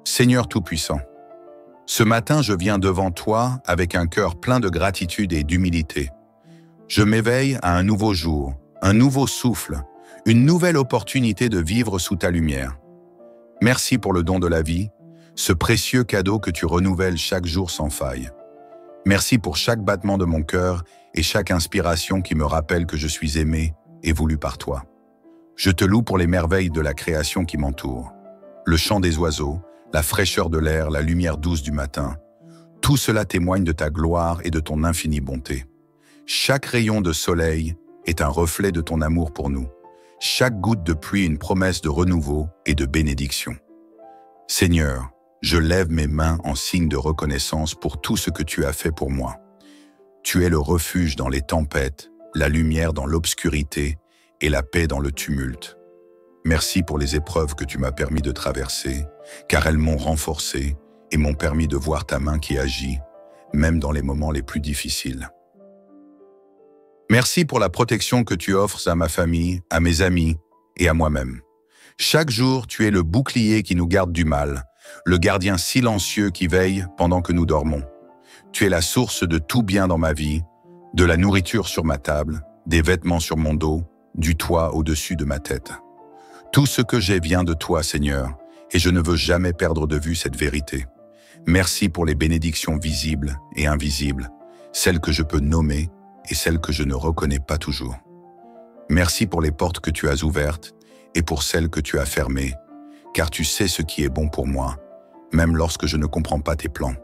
Seigneur Tout-Puissant, ce matin je viens devant toi avec un cœur plein de gratitude et d'humilité. Je m'éveille à un nouveau jour, un nouveau souffle, une nouvelle opportunité de vivre sous ta lumière. Merci pour le don de la vie, ce précieux cadeau que tu renouvelles chaque jour sans faille. Merci pour chaque battement de mon cœur et chaque inspiration qui me rappelle que je suis aimé et voulu par toi. Je te loue pour les merveilles de la création qui m'entoure. Le chant des oiseaux, la fraîcheur de l'air, la lumière douce du matin. Tout cela témoigne de ta gloire et de ton infinie bonté. Chaque rayon de soleil est un reflet de ton amour pour nous. Chaque goutte de pluie une promesse de renouveau et de bénédiction. Seigneur, je lève mes mains en signe de reconnaissance pour tout ce que tu as fait pour moi. Tu es le refuge dans les tempêtes, la lumière dans l'obscurité et la paix dans le tumulte. Merci pour les épreuves que tu m'as permis de traverser, car elles m'ont renforcé et m'ont permis de voir ta main qui agit, même dans les moments les plus difficiles. Merci pour la protection que tu offres à ma famille, à mes amis et à moi-même. Chaque jour, tu es le bouclier qui nous garde du mal, le gardien silencieux qui veille pendant que nous dormons. Tu es la source de tout bien dans ma vie, de la nourriture sur ma table, des vêtements sur mon dos, du toit au-dessus de ma tête. Tout ce que j'ai vient de toi, Seigneur, et je ne veux jamais perdre de vue cette vérité. Merci pour les bénédictions visibles et invisibles, celles que je peux nommer et celles que je ne reconnais pas toujours. Merci pour les portes que tu as ouvertes et pour celles que tu as fermées, car tu sais ce qui est bon pour moi, même lorsque je ne comprends pas tes plans.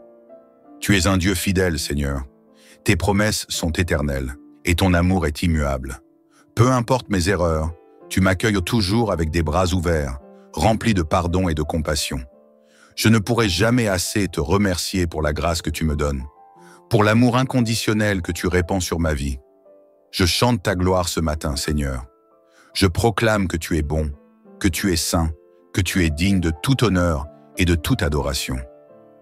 Tu es un Dieu fidèle, Seigneur. Tes promesses sont éternelles et ton amour est immuable. Peu importe mes erreurs, tu m'accueilles toujours avec des bras ouverts, remplis de pardon et de compassion. Je ne pourrai jamais assez te remercier pour la grâce que tu me donnes, pour l'amour inconditionnel que tu répands sur ma vie. Je chante ta gloire ce matin, Seigneur. Je proclame que tu es bon, que tu es saint, que tu es digne de tout honneur et de toute adoration.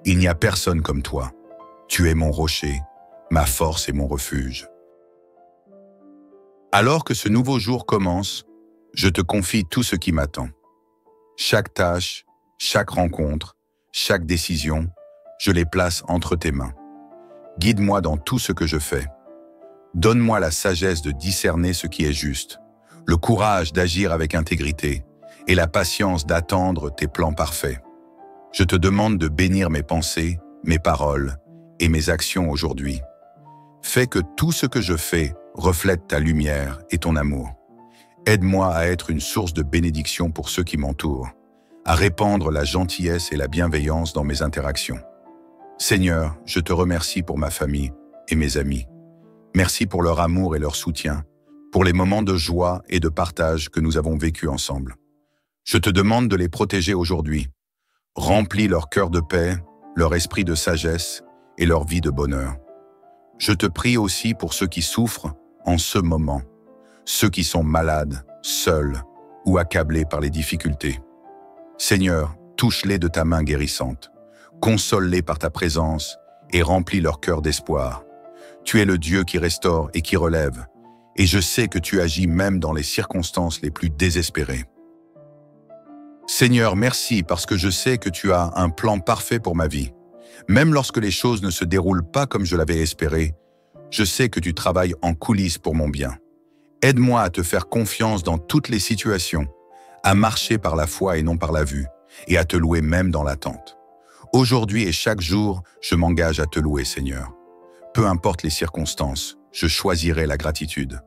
Il n'y a personne comme toi. Tu es mon rocher, ma force et mon refuge. Alors que ce nouveau jour commence, je te confie tout ce qui m'attend. Chaque tâche, chaque rencontre, chaque décision, je les place entre tes mains. Guide-moi dans tout ce que je fais. Donne-moi la sagesse de discerner ce qui est juste, le courage d'agir avec intégrité et la patience d'attendre tes plans parfaits. Je te demande de bénir mes pensées, mes paroles et mes actions aujourd'hui. Fais que tout ce que je fais reflète ta lumière et ton amour. Aide-moi à être une source de bénédiction pour ceux qui m'entourent, à répandre la gentillesse et la bienveillance dans mes interactions. Seigneur, je te remercie pour ma famille et mes amis. Merci pour leur amour et leur soutien, pour les moments de joie et de partage que nous avons vécus ensemble. Je te demande de les protéger aujourd'hui. Remplis leur cœur de paix, leur esprit de sagesse et leur vie de bonheur. Je te prie aussi pour ceux qui souffrent en ce moment, ceux qui sont malades, seuls ou accablés par les difficultés. Seigneur, touche-les de ta main guérissante, console-les par ta présence et remplis leur cœur d'espoir. Tu es le Dieu qui restaure et qui relève, et je sais que tu agis même dans les circonstances les plus désespérées. Seigneur, merci parce que je sais que tu as un plan parfait pour ma vie. Même lorsque les choses ne se déroulent pas comme je l'avais espéré, je sais que tu travailles en coulisses pour mon bien. Aide-moi à te faire confiance dans toutes les situations, à marcher par la foi et non par la vue, et à te louer même dans l'attente. Aujourd'hui et chaque jour, je m'engage à te louer, Seigneur. Peu importe les circonstances, je choisirai la gratitude.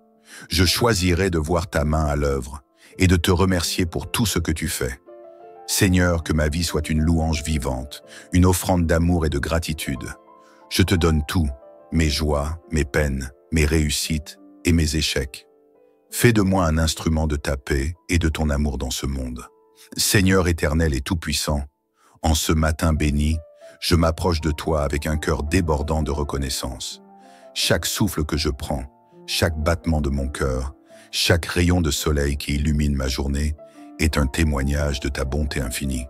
Je choisirai de voir ta main à l'œuvre et de te remercier pour tout ce que tu fais. Seigneur, que ma vie soit une louange vivante, une offrande d'amour et de gratitude. Je te donne tout, mes joies, mes peines, mes réussites et mes échecs. Fais de moi un instrument de ta paix et de ton amour dans ce monde. Seigneur éternel et tout-puissant, en ce matin béni, je m'approche de toi avec un cœur débordant de reconnaissance. Chaque souffle que je prends, chaque battement de mon cœur, chaque rayon de soleil qui illumine ma journée est un témoignage de ta bonté infinie.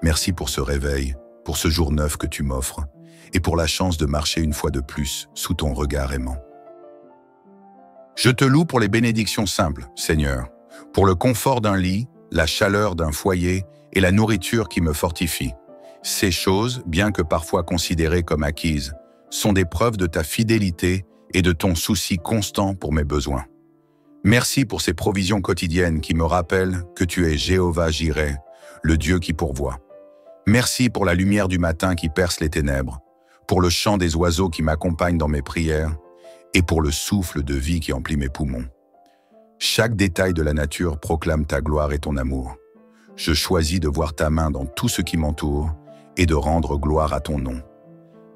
Merci pour ce réveil, pour ce jour neuf que tu m'offres, et pour la chance de marcher une fois de plus sous ton regard aimant. Je te loue pour les bénédictions simples, Seigneur, pour le confort d'un lit, la chaleur d'un foyer et la nourriture qui me fortifie. Ces choses, bien que parfois considérées comme acquises, sont des preuves de ta fidélité et de ton souci constant pour mes besoins. Merci pour ces provisions quotidiennes qui me rappellent que tu es Jéhovah Jireh, le Dieu qui pourvoit. Merci pour la lumière du matin qui perce les ténèbres, pour le chant des oiseaux qui m'accompagnent dans mes prières et pour le souffle de vie qui emplit mes poumons. Chaque détail de la nature proclame ta gloire et ton amour. Je choisis de voir ta main dans tout ce qui m'entoure et de rendre gloire à ton nom.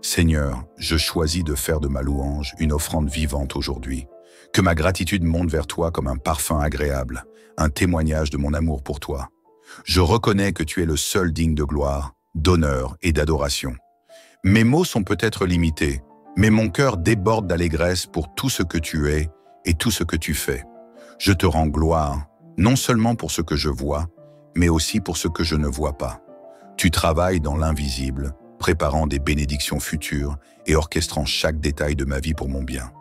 Seigneur, je choisis de faire de ma louange une offrande vivante aujourd'hui. Que ma gratitude monte vers toi comme un parfum agréable, un témoignage de mon amour pour toi. Je reconnais que tu es le seul digne de gloire, d'honneur et d'adoration. Mes mots sont peut-être limités, mais mon cœur déborde d'allégresse pour tout ce que tu es et tout ce que tu fais. Je te rends gloire, non seulement pour ce que je vois, mais aussi pour ce que je ne vois pas. Tu travailles dans l'invisible, préparant des bénédictions futures et orchestrant chaque détail de ma vie pour mon bien.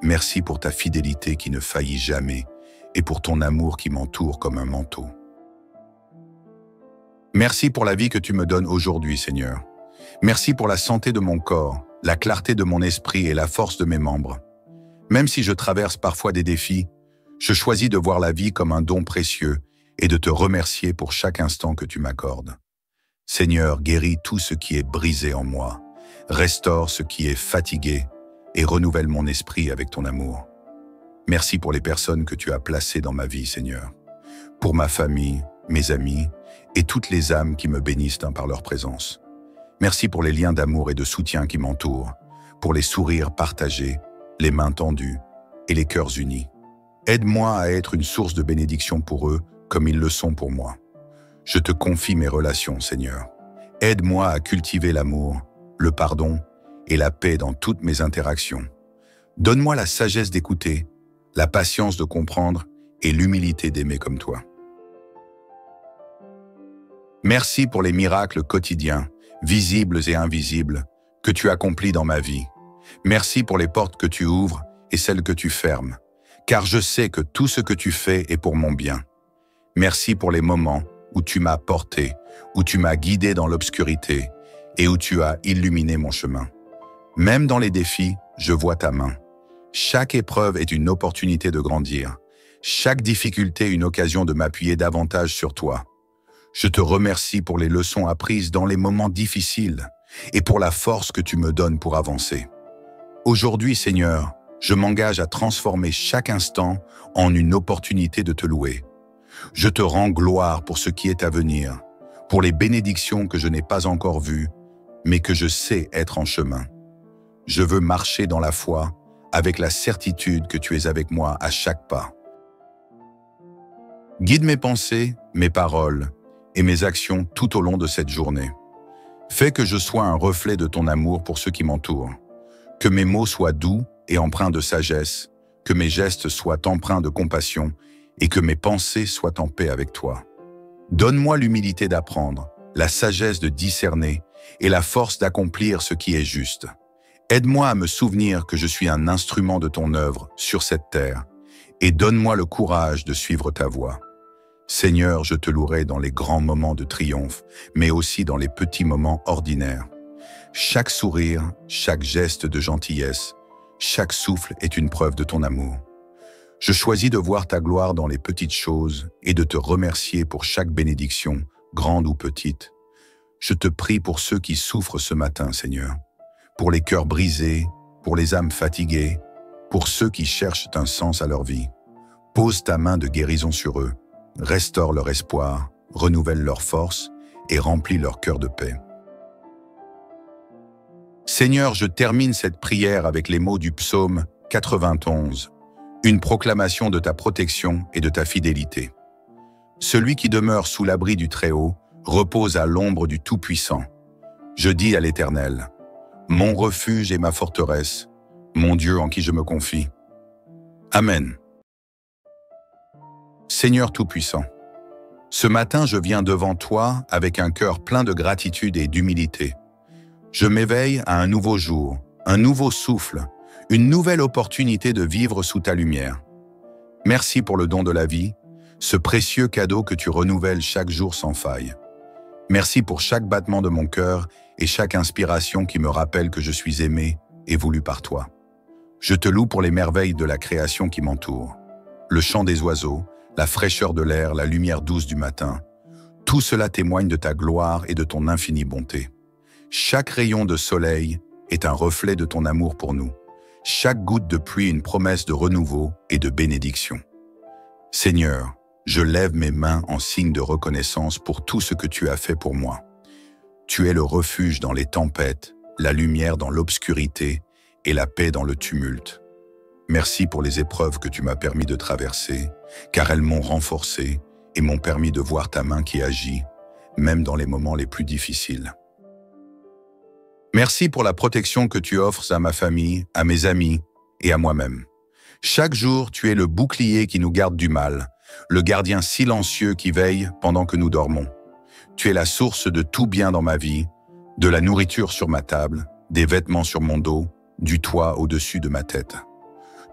Merci pour ta fidélité qui ne faillit jamais et pour ton amour qui m'entoure comme un manteau. Merci pour la vie que tu me donnes aujourd'hui, Seigneur. Merci pour la santé de mon corps, la clarté de mon esprit et la force de mes membres. Même si je traverse parfois des défis, je choisis de voir la vie comme un don précieux et de te remercier pour chaque instant que tu m'accordes. Seigneur, guéris tout ce qui est brisé en moi, restaure ce qui est fatigué et renouvelle mon esprit avec ton amour. Merci pour les personnes que tu as placées dans ma vie, Seigneur, pour ma famille, mes amis et toutes les âmes qui me bénissent par leur présence. Merci pour les liens d'amour et de soutien qui m'entourent, pour les sourires partagés, les mains tendues et les cœurs unis. Aide-moi à être une source de bénédiction pour eux comme ils le sont pour moi. Je te confie mes relations, Seigneur. Aide-moi à cultiver l'amour, le pardon et la paix dans toutes mes interactions. Donne-moi la sagesse d'écouter, la patience de comprendre et l'humilité d'aimer comme toi. Merci pour les miracles quotidiens, visibles et invisibles, que tu accomplis dans ma vie. Merci pour les portes que tu ouvres et celles que tu fermes, car je sais que tout ce que tu fais est pour mon bien. Merci pour les moments où tu m'as porté, où tu m'as guidé dans l'obscurité et où tu as illuminé mon chemin. Même dans les défis, je vois ta main. Chaque épreuve est une opportunité de grandir. Chaque difficulté une occasion de m'appuyer davantage sur toi. Je te remercie pour les leçons apprises dans les moments difficiles et pour la force que tu me donnes pour avancer. Aujourd'hui, Seigneur, je m'engage à transformer chaque instant en une opportunité de te louer. Je te rends gloire pour ce qui est à venir, pour les bénédictions que je n'ai pas encore vues, mais que je sais être en chemin. Je veux marcher dans la foi, avec la certitude que tu es avec moi à chaque pas. Guide mes pensées, mes paroles et mes actions tout au long de cette journée. Fais que je sois un reflet de ton amour pour ceux qui m'entourent. Que mes mots soient doux et empreints de sagesse, que mes gestes soient empreints de compassion et que mes pensées soient en paix avec toi. Donne-moi l'humilité d'apprendre, la sagesse de discerner et la force d'accomplir ce qui est juste. Aide-moi à me souvenir que je suis un instrument de ton œuvre sur cette terre et donne-moi le courage de suivre ta voie. Seigneur, je te louerai dans les grands moments de triomphe, mais aussi dans les petits moments ordinaires. Chaque sourire, chaque geste de gentillesse, chaque souffle est une preuve de ton amour. Je choisis de voir ta gloire dans les petites choses et de te remercier pour chaque bénédiction, grande ou petite. Je te prie pour ceux qui souffrent ce matin, Seigneur, pour les cœurs brisés, pour les âmes fatiguées, pour ceux qui cherchent un sens à leur vie. Pose ta main de guérison sur eux, restaure leur espoir, renouvelle leur force et remplis leur cœur de paix. Seigneur, je termine cette prière avec les mots du psaume 91. Une proclamation de ta protection et de ta fidélité. Celui qui demeure sous l'abri du Très-Haut repose à l'ombre du Tout-Puissant. Je dis à l'Éternel, mon refuge et ma forteresse, mon Dieu en qui je me confie. Amen. Seigneur Tout-Puissant, ce matin je viens devant toi avec un cœur plein de gratitude et d'humilité. Je m'éveille à un nouveau jour, un nouveau souffle, une nouvelle opportunité de vivre sous ta lumière. Merci pour le don de la vie, ce précieux cadeau que tu renouvelles chaque jour sans faille. Merci pour chaque battement de mon cœur et chaque inspiration qui me rappelle que je suis aimé et voulu par toi. Je te loue pour les merveilles de la création qui m'entoure. Le chant des oiseaux, la fraîcheur de l'air, la lumière douce du matin. Tout cela témoigne de ta gloire et de ton infinie bonté. Chaque rayon de soleil est un reflet de ton amour pour nous. Chaque goutte de pluie une promesse de renouveau et de bénédiction. Seigneur, je lève mes mains en signe de reconnaissance pour tout ce que tu as fait pour moi. Tu es le refuge dans les tempêtes, la lumière dans l'obscurité et la paix dans le tumulte. Merci pour les épreuves que tu m'as permis de traverser, car elles m'ont renforcé et m'ont permis de voir ta main qui agit, même dans les moments les plus difficiles. Merci pour la protection que tu offres à ma famille, à mes amis et à moi-même. Chaque jour, tu es le bouclier qui nous garde du mal, le gardien silencieux qui veille pendant que nous dormons. Tu es la source de tout bien dans ma vie, de la nourriture sur ma table, des vêtements sur mon dos, du toit au-dessus de ma tête.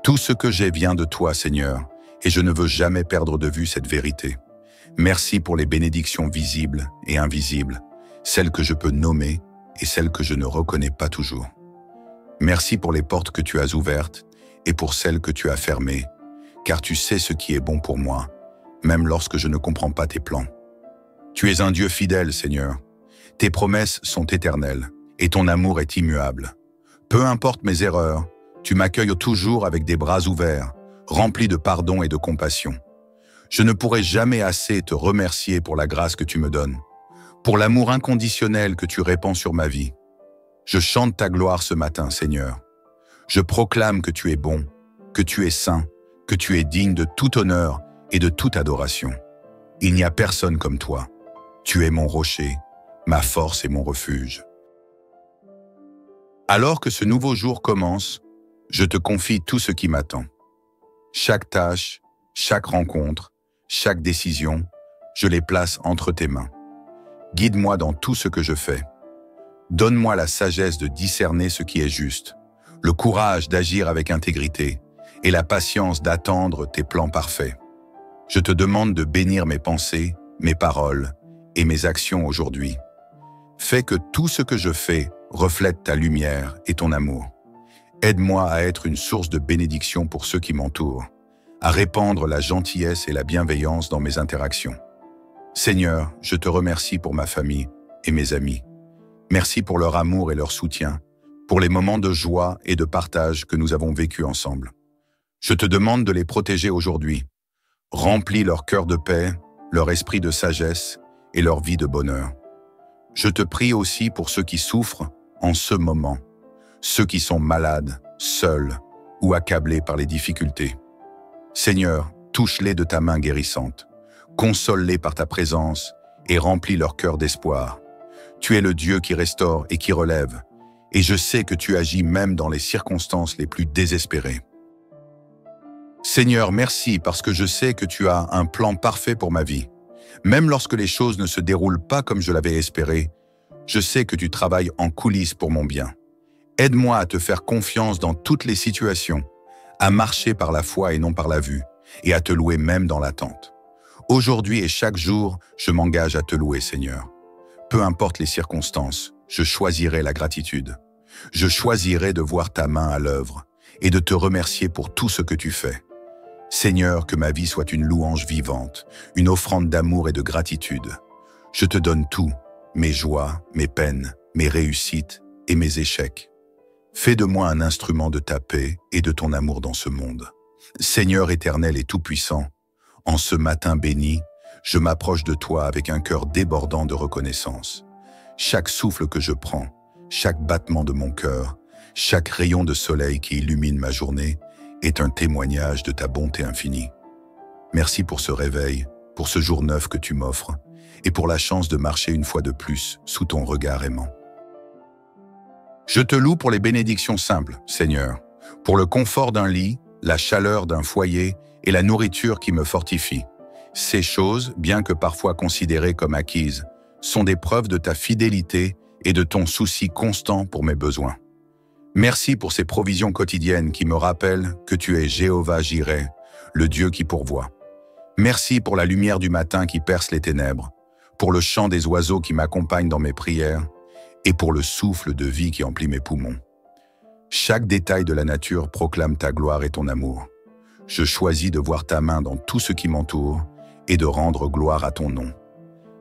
Tout ce que j'ai vient de toi, Seigneur, et je ne veux jamais perdre de vue cette vérité. Merci pour les bénédictions visibles et invisibles, celles que je peux nommer et celles que je ne reconnais pas toujours. Merci pour les portes que tu as ouvertes et pour celles que tu as fermées, car tu sais ce qui est bon pour moi, même lorsque je ne comprends pas tes plans. Tu es un Dieu fidèle, Seigneur. Tes promesses sont éternelles et ton amour est immuable. Peu importe mes erreurs, tu m'accueilles toujours avec des bras ouverts, remplis de pardon et de compassion. Je ne pourrai jamais assez te remercier pour la grâce que tu me donnes, pour l'amour inconditionnel que tu répands sur ma vie. Je chante ta gloire ce matin, Seigneur. Je proclame que tu es bon, que tu es saint, que tu es digne de tout honneur et de toute adoration. Il n'y a personne comme toi. Tu es mon rocher, ma force et mon refuge. Alors que ce nouveau jour commence, je te confie tout ce qui m'attend. Chaque tâche, chaque rencontre, chaque décision, je les place entre tes mains. Guide-moi dans tout ce que je fais. Donne-moi la sagesse de discerner ce qui est juste, le courage d'agir avec intégrité et la patience d'attendre tes plans parfaits. Je te demande de bénir mes pensées, mes paroles et mes actions aujourd'hui. Fais que tout ce que je fais reflète ta lumière et ton amour. Aide-moi à être une source de bénédiction pour ceux qui m'entourent, à répandre la gentillesse et la bienveillance dans mes interactions. Seigneur, je te remercie pour ma famille et mes amis. Merci pour leur amour et leur soutien, pour les moments de joie et de partage que nous avons vécus ensemble. Je te demande de les protéger aujourd'hui. Remplis leur cœur de paix, leur esprit de sagesse et leur vie de bonheur. Je te prie aussi pour ceux qui souffrent en ce moment, ceux qui sont malades, seuls ou accablés par les difficultés. Seigneur, touche-les de ta main guérissante, console-les par ta présence et remplis leur cœur d'espoir. Tu es le Dieu qui restaure et qui relève, et je sais que tu agis même dans les circonstances les plus désespérées. Seigneur, merci parce que je sais que tu as un plan parfait pour ma vie. Même lorsque les choses ne se déroulent pas comme je l'avais espéré, je sais que tu travailles en coulisses pour mon bien. Aide-moi à te faire confiance dans toutes les situations, à marcher par la foi et non par la vue, et à te louer même dans l'attente. Aujourd'hui et chaque jour, je m'engage à te louer, Seigneur. Peu importe les circonstances, je choisirai la gratitude. Je choisirai de voir ta main à l'œuvre et de te remercier pour tout ce que tu fais. Seigneur, que ma vie soit une louange vivante, une offrande d'amour et de gratitude. Je te donne tout, mes joies, mes peines, mes réussites et mes échecs. Fais de moi un instrument de ta paix et de ton amour dans ce monde. Seigneur éternel et tout-puissant, en ce matin béni, je m'approche de toi avec un cœur débordant de reconnaissance. Chaque souffle que je prends, chaque battement de mon cœur, chaque rayon de soleil qui illumine ma journée est un témoignage de ta bonté infinie. Merci pour ce réveil, pour ce jour neuf que tu m'offres, et pour la chance de marcher une fois de plus sous ton regard aimant. Je te loue pour les bénédictions simples, Seigneur, pour le confort d'un lit, la chaleur d'un foyer et la nourriture qui me fortifie. Ces choses, bien que parfois considérées comme acquises, sont des preuves de ta fidélité et de ton souci constant pour mes besoins. Merci pour ces provisions quotidiennes qui me rappellent que tu es Jéhovah Jireh, le Dieu qui pourvoit. Merci pour la lumière du matin qui perce les ténèbres, pour le chant des oiseaux qui m'accompagnent dans mes prières et pour le souffle de vie qui emplit mes poumons. Chaque détail de la nature proclame ta gloire et ton amour. Je choisis de voir ta main dans tout ce qui m'entoure et de rendre gloire à ton nom.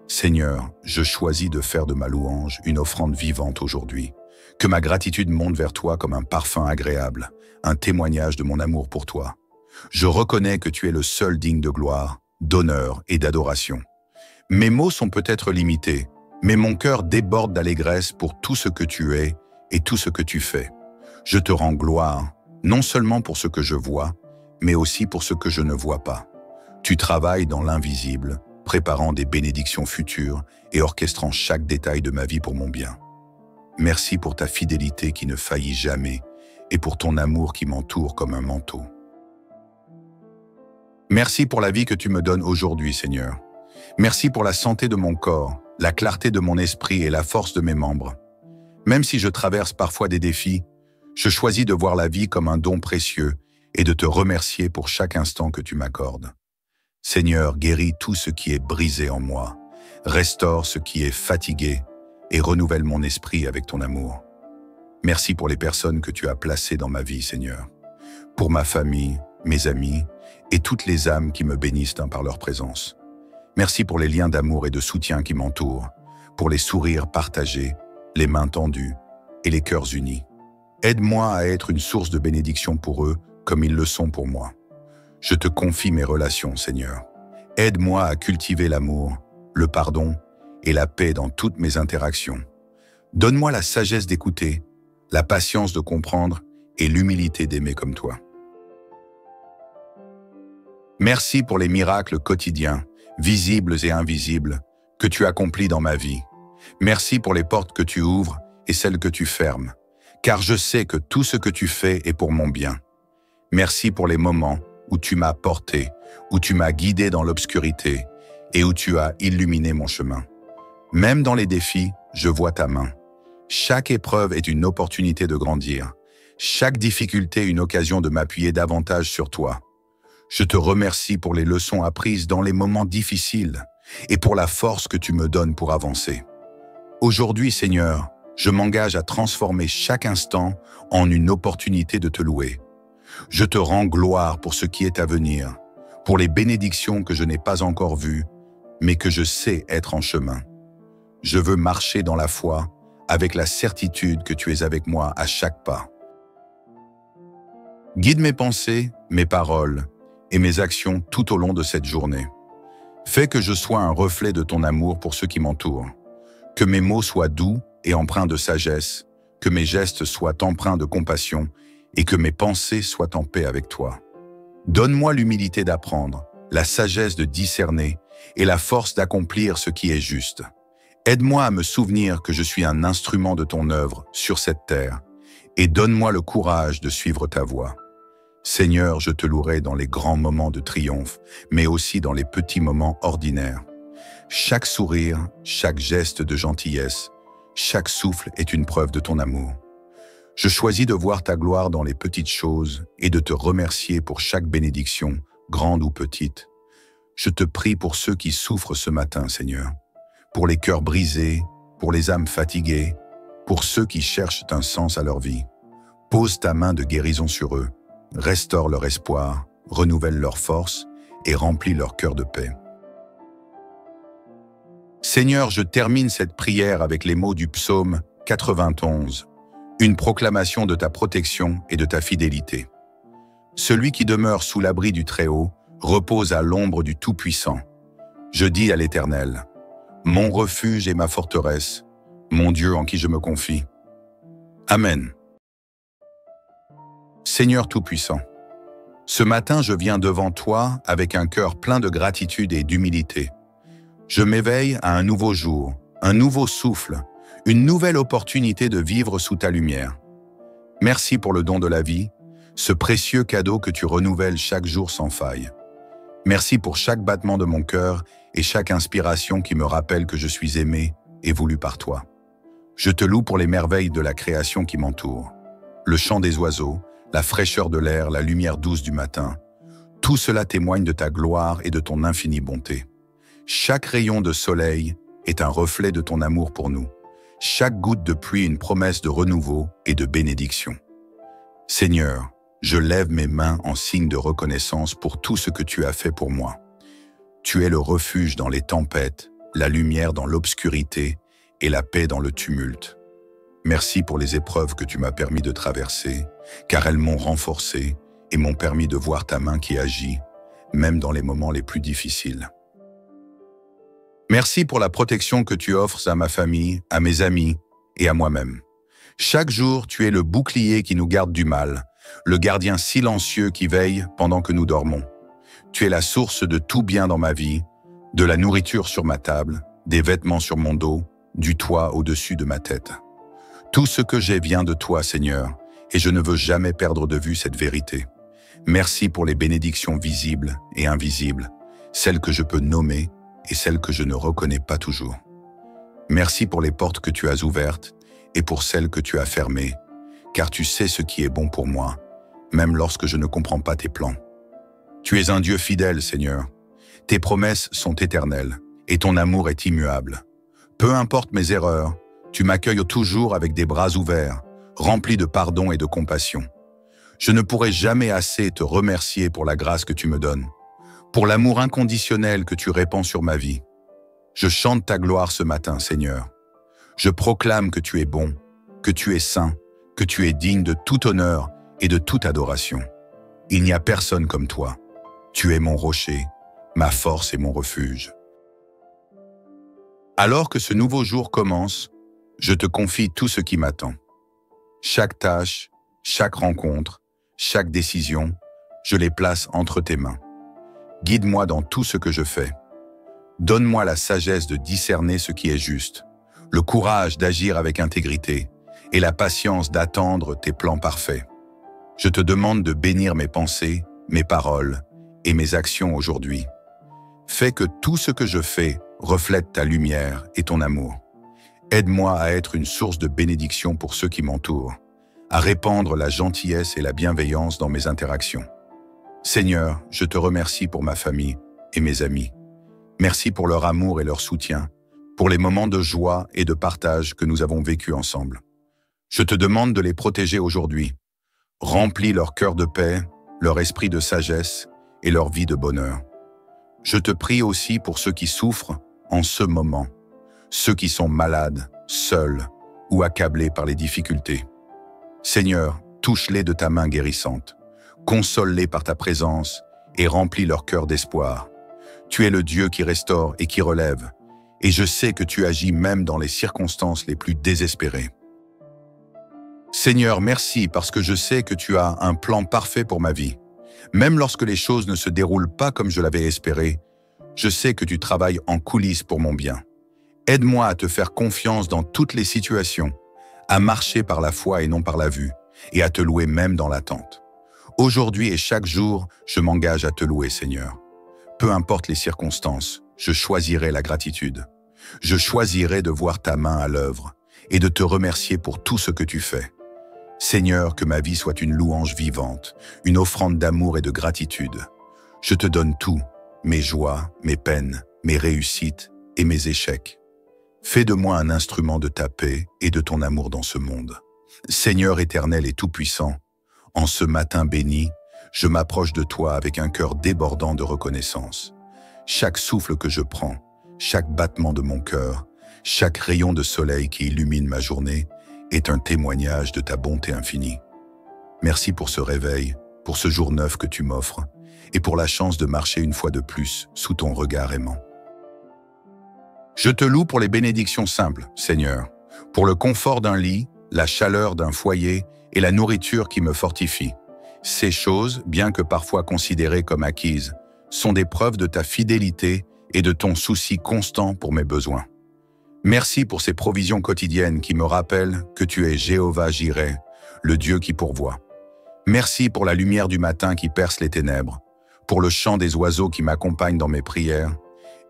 Seigneur, je choisis de faire de ma louange une offrande vivante aujourd'hui. Que ma gratitude monte vers toi comme un parfum agréable, un témoignage de mon amour pour toi. Je reconnais que tu es le seul digne de gloire, d'honneur et d'adoration. Mes mots sont peut-être limités, mais mon cœur déborde d'allégresse pour tout ce que tu es et tout ce que tu fais. Je te rends gloire, non seulement pour ce que je vois, mais aussi pour ce que je ne vois pas. Tu travailles dans l'invisible, préparant des bénédictions futures et orchestrant chaque détail de ma vie pour mon bien. Merci pour ta fidélité qui ne faillit jamais et pour ton amour qui m'entoure comme un manteau. Merci pour la vie que tu me donnes aujourd'hui, Seigneur. Merci pour la santé de mon corps, la clarté de mon esprit et la force de mes membres. Même si je traverse parfois des défis, je choisis de voir la vie comme un don précieux et de te remercier pour chaque instant que tu m'accordes. Seigneur, guéris tout ce qui est brisé en moi, restaure ce qui est fatigué et renouvelle mon esprit avec ton amour. Merci pour les personnes que tu as placées dans ma vie, Seigneur, pour ma famille, mes amis et toutes les âmes qui me bénissent par leur présence. Merci pour les liens d'amour et de soutien qui m'entourent, pour les sourires partagés, les mains tendues et les cœurs unis. Aide-moi à être une source de bénédiction pour eux comme ils le sont pour moi. Je te confie mes relations, Seigneur. Aide-moi à cultiver l'amour, le pardon et la paix dans toutes mes interactions. Donne-moi la sagesse d'écouter, la patience de comprendre et l'humilité d'aimer comme toi. Merci pour les miracles quotidiens, visibles et invisibles, que tu accomplis dans ma vie. Merci pour les portes que tu ouvres et celles que tu fermes, car je sais que tout ce que tu fais est pour mon bien. Merci pour les moments où tu m'as porté, où tu m'as guidé dans l'obscurité et où tu as illuminé mon chemin. Même dans les défis, je vois ta main. Chaque épreuve est une opportunité de grandir. Chaque difficulté une occasion de m'appuyer davantage sur toi. Je te remercie pour les leçons apprises dans les moments difficiles et pour la force que tu me donnes pour avancer. Aujourd'hui, Seigneur, je m'engage à transformer chaque instant en une opportunité de te louer. Je te rends gloire pour ce qui est à venir, pour les bénédictions que je n'ai pas encore vues, mais que je sais être en chemin. Je veux marcher dans la foi, avec la certitude que tu es avec moi à chaque pas. Guide mes pensées, mes paroles et mes actions tout au long de cette journée. Fais que je sois un reflet de ton amour pour ceux qui m'entourent. Que mes mots soient doux et empreints de sagesse, que mes gestes soient empreints de compassion et que mes pensées soient en paix avec toi. Donne-moi l'humilité d'apprendre, la sagesse de discerner et la force d'accomplir ce qui est juste. Aide-moi à me souvenir que je suis un instrument de ton œuvre sur cette terre et donne-moi le courage de suivre ta voie. Seigneur, je te louerai dans les grands moments de triomphe, mais aussi dans les petits moments ordinaires. Chaque sourire, chaque geste de gentillesse, chaque souffle est une preuve de ton amour. Je choisis de voir ta gloire dans les petites choses et de te remercier pour chaque bénédiction, grande ou petite. Je te prie pour ceux qui souffrent ce matin, Seigneur, pour les cœurs brisés, pour les âmes fatiguées, pour ceux qui cherchent un sens à leur vie. Pose ta main de guérison sur eux, restaure leur espoir, renouvelle leur force et remplis leur cœur de paix. Seigneur, je termine cette prière avec les mots du psaume 91, une proclamation de ta protection et de ta fidélité. Celui qui demeure sous l'abri du Très-Haut repose à l'ombre du Tout-Puissant. Je dis à l'Éternel, mon refuge et ma forteresse, mon Dieu en qui je me confie. Amen. Seigneur Tout-Puissant, ce matin je viens devant toi avec un cœur plein de gratitude et d'humilité. Je m'éveille à un nouveau jour, un nouveau souffle, une nouvelle opportunité de vivre sous ta lumière. Merci pour le don de la vie, ce précieux cadeau que tu renouvelles chaque jour sans faille. Merci pour chaque battement de mon cœur et chaque inspiration qui me rappelle que je suis aimé et voulu par toi. Je te loue pour les merveilles de la création qui m'entoure. Le chant des oiseaux, la fraîcheur de l'air, la lumière douce du matin. Tout cela témoigne de ta gloire et de ton infinie bonté. Chaque rayon de soleil, est un reflet de ton amour pour nous. Chaque goutte de pluie une promesse de renouveau et de bénédiction. Seigneur, je lève mes mains en signe de reconnaissance pour tout ce que tu as fait pour moi. Tu es le refuge dans les tempêtes, la lumière dans l'obscurité et la paix dans le tumulte. Merci pour les épreuves que tu m'as permis de traverser, car elles m'ont renforcé et m'ont permis de voir ta main qui agit, même dans les moments les plus difficiles. Merci pour la protection que tu offres à ma famille, à mes amis et à moi-même. Chaque jour, tu es le bouclier qui nous garde du mal, le gardien silencieux qui veille pendant que nous dormons. Tu es la source de tout bien dans ma vie, de la nourriture sur ma table, des vêtements sur mon dos, du toit au-dessus de ma tête. Tout ce que j'ai vient de toi, Seigneur, et je ne veux jamais perdre de vue cette vérité. Merci pour les bénédictions visibles et invisibles, celles que je peux nommer et celles que je ne reconnais pas toujours. Merci pour les portes que tu as ouvertes et pour celles que tu as fermées, car tu sais ce qui est bon pour moi, même lorsque je ne comprends pas tes plans. Tu es un Dieu fidèle, Seigneur. Tes promesses sont éternelles et ton amour est immuable. Peu importe mes erreurs, tu m'accueilles toujours avec des bras ouverts, remplis de pardon et de compassion. Je ne pourrai jamais assez te remercier pour la grâce que tu me donnes, pour l'amour inconditionnel que tu répands sur ma vie. Je chante ta gloire ce matin, Seigneur. Je proclame que tu es bon, que tu es saint, que tu es digne de tout honneur et de toute adoration. Il n'y a personne comme toi. Tu es mon rocher, ma force et mon refuge. Alors que ce nouveau jour commence, je te confie tout ce qui m'attend. Chaque tâche, chaque rencontre, chaque décision, je les place entre tes mains. Guide-moi dans tout ce que je fais. Donne-moi la sagesse de discerner ce qui est juste, le courage d'agir avec intégrité et la patience d'attendre tes plans parfaits. Je te demande de bénir mes pensées, mes paroles et mes actions aujourd'hui. Fais que tout ce que je fais reflète ta lumière et ton amour. Aide-moi à être une source de bénédiction pour ceux qui m'entourent, à répandre la gentillesse et la bienveillance dans mes interactions. Seigneur, je te remercie pour ma famille et mes amis. Merci pour leur amour et leur soutien, pour les moments de joie et de partage que nous avons vécus ensemble. Je te demande de les protéger aujourd'hui. Remplis leur cœur de paix, leur esprit de sagesse et leur vie de bonheur. Je te prie aussi pour ceux qui souffrent en ce moment, ceux qui sont malades, seuls ou accablés par les difficultés. Seigneur, touche-les de ta main guérissante, console-les par ta présence et remplis leur cœur d'espoir. Tu es le Dieu qui restaure et qui relève, et je sais que tu agis même dans les circonstances les plus désespérées. Seigneur, merci parce que je sais que tu as un plan parfait pour ma vie. Même lorsque les choses ne se déroulent pas comme je l'avais espéré, je sais que tu travailles en coulisses pour mon bien. Aide-moi à te faire confiance dans toutes les situations, à marcher par la foi et non par la vue, et à te louer même dans l'attente. Aujourd'hui et chaque jour, je m'engage à te louer, Seigneur. Peu importe les circonstances, je choisirai la gratitude. Je choisirai de voir ta main à l'œuvre et de te remercier pour tout ce que tu fais. Seigneur, que ma vie soit une louange vivante, une offrande d'amour et de gratitude. Je te donne tout, mes joies, mes peines, mes réussites et mes échecs. Fais de moi un instrument de ta paix et de ton amour dans ce monde. Seigneur éternel et tout-puissant, en ce matin béni, je m'approche de toi avec un cœur débordant de reconnaissance. Chaque souffle que je prends, chaque battement de mon cœur, chaque rayon de soleil qui illumine ma journée est un témoignage de ta bonté infinie. Merci pour ce réveil, pour ce jour neuf que tu m'offres, et pour la chance de marcher une fois de plus sous ton regard aimant. Je te loue pour les bénédictions simples, Seigneur, pour le confort d'un lit, la chaleur d'un foyer et la nourriture qui me fortifie. Ces choses, bien que parfois considérées comme acquises, sont des preuves de ta fidélité et de ton souci constant pour mes besoins. Merci pour ces provisions quotidiennes qui me rappellent que tu es Jéhovah Jireh, le Dieu qui pourvoit. Merci pour la lumière du matin qui perce les ténèbres, pour le chant des oiseaux qui m'accompagnent dans mes prières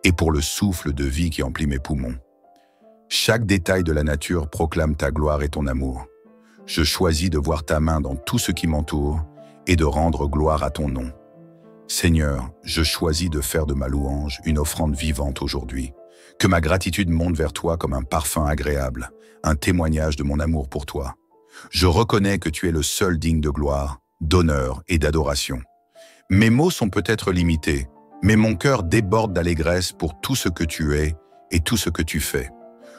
et pour le souffle de vie qui emplit mes poumons. Chaque détail de la nature proclame ta gloire et ton amour. Je choisis de voir ta main dans tout ce qui m'entoure et de rendre gloire à ton nom. Seigneur, je choisis de faire de ma louange une offrande vivante aujourd'hui. Que ma gratitude monte vers toi comme un parfum agréable, un témoignage de mon amour pour toi. Je reconnais que tu es le seul digne de gloire, d'honneur et d'adoration. Mes mots sont peut-être limités, mais mon cœur déborde d'allégresse pour tout ce que tu es et tout ce que tu fais.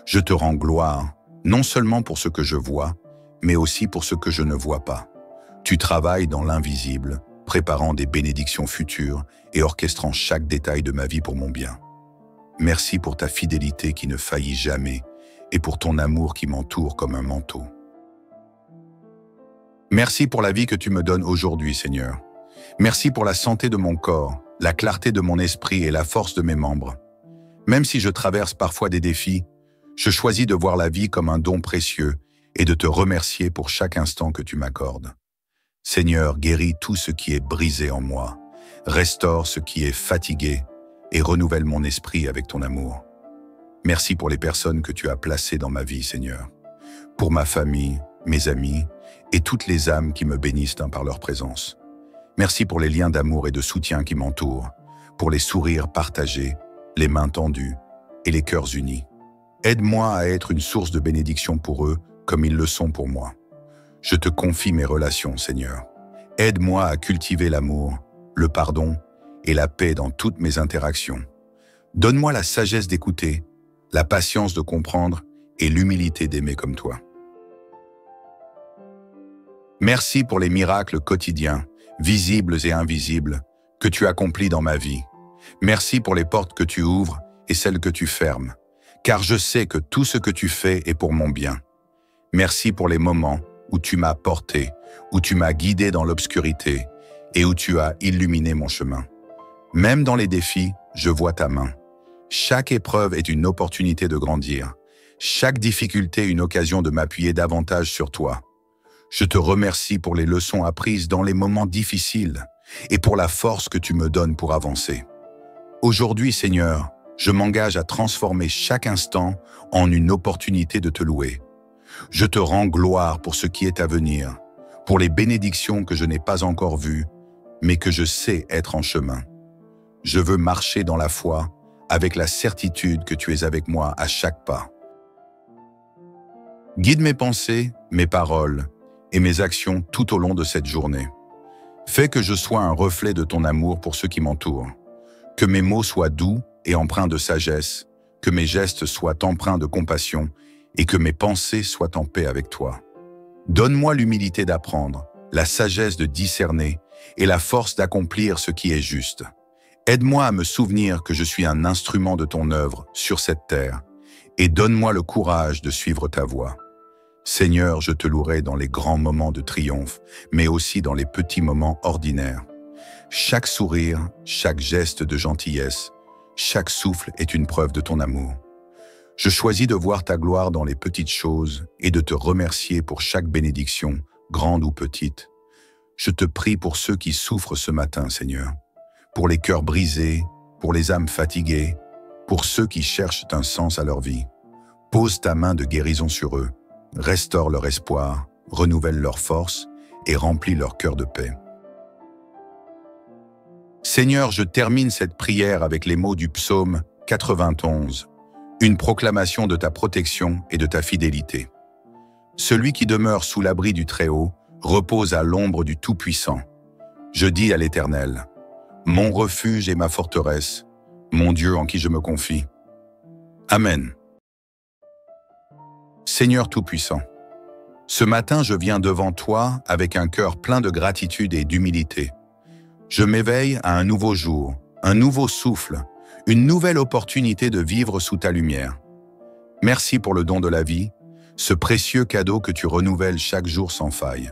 Je te rends gloire, non seulement pour ce que je vois, mais aussi pour ce que je ne vois pas. Tu travailles dans l'invisible, préparant des bénédictions futures et orchestrant chaque détail de ma vie pour mon bien. Merci pour ta fidélité qui ne faillit jamais et pour ton amour qui m'entoure comme un manteau. Merci pour la vie que tu me donnes aujourd'hui, Seigneur. Merci pour la santé de mon corps, la clarté de mon esprit et la force de mes membres. Même si je traverse parfois des défis, je choisis de voir la vie comme un don précieux et de te remercier pour chaque instant que tu m'accordes. Seigneur, guéris tout ce qui est brisé en moi, restaure ce qui est fatigué et renouvelle mon esprit avec ton amour. Merci pour les personnes que tu as placées dans ma vie, Seigneur, pour ma famille, mes amis et toutes les âmes qui me bénissent par leur présence. Merci pour les liens d'amour et de soutien qui m'entourent, pour les sourires partagés, les mains tendues et les cœurs unis. Aide-moi à être une source de bénédiction pour eux comme ils le sont pour moi. Je te confie mes relations, Seigneur. Aide-moi à cultiver l'amour, le pardon et la paix dans toutes mes interactions. Donne-moi la sagesse d'écouter, la patience de comprendre et l'humilité d'aimer comme toi. Merci pour les miracles quotidiens, visibles et invisibles, que tu accomplis dans ma vie. Merci pour les portes que tu ouvres et celles que tu fermes, car je sais que tout ce que tu fais est pour mon bien. Merci pour les moments où tu m'as porté, où tu m'as guidé dans l'obscurité et où tu as illuminé mon chemin. Même dans les défis, je vois ta main. Chaque épreuve est une opportunité de grandir. Chaque difficulté une occasion de m'appuyer davantage sur toi. Je te remercie pour les leçons apprises dans les moments difficiles et pour la force que tu me donnes pour avancer. Aujourd'hui, Seigneur, je m'engage à transformer chaque instant en une opportunité de te louer. Je te rends gloire pour ce qui est à venir, pour les bénédictions que je n'ai pas encore vues, mais que je sais être en chemin. Je veux marcher dans la foi, avec la certitude que tu es avec moi à chaque pas. Guide mes pensées, mes paroles et mes actions tout au long de cette journée. Fais que je sois un reflet de ton amour pour ceux qui m'entourent. Que mes mots soient doux et empreints de sagesse, que mes gestes soient empreints de compassion et que mes pensées soient en paix avec toi. Donne-moi l'humilité d'apprendre, la sagesse de discerner et la force d'accomplir ce qui est juste. Aide-moi à me souvenir que je suis un instrument de ton œuvre sur cette terre et donne-moi le courage de suivre ta voie. Seigneur, je te louerai dans les grands moments de triomphe, mais aussi dans les petits moments ordinaires. Chaque sourire, chaque geste de gentillesse, chaque souffle est une preuve de ton amour. Je choisis de voir ta gloire dans les petites choses et de te remercier pour chaque bénédiction, grande ou petite. Je te prie pour ceux qui souffrent ce matin, Seigneur, pour les cœurs brisés, pour les âmes fatiguées, pour ceux qui cherchent un sens à leur vie. Pose ta main de guérison sur eux, restaure leur espoir, renouvelle leur force et remplis leur cœur de paix. Seigneur, je termine cette prière avec les mots du psaume 91. Une proclamation de ta protection et de ta fidélité. Celui qui demeure sous l'abri du Très-Haut repose à l'ombre du Tout-Puissant. Je dis à l'Éternel, mon refuge et ma forteresse, mon Dieu en qui je me confie. Amen. Seigneur Tout-Puissant, ce matin je viens devant toi avec un cœur plein de gratitude et d'humilité. Je m'éveille à un nouveau jour, un nouveau souffle, une nouvelle opportunité de vivre sous ta lumière. Merci pour le don de la vie, ce précieux cadeau que tu renouvelles chaque jour sans faille.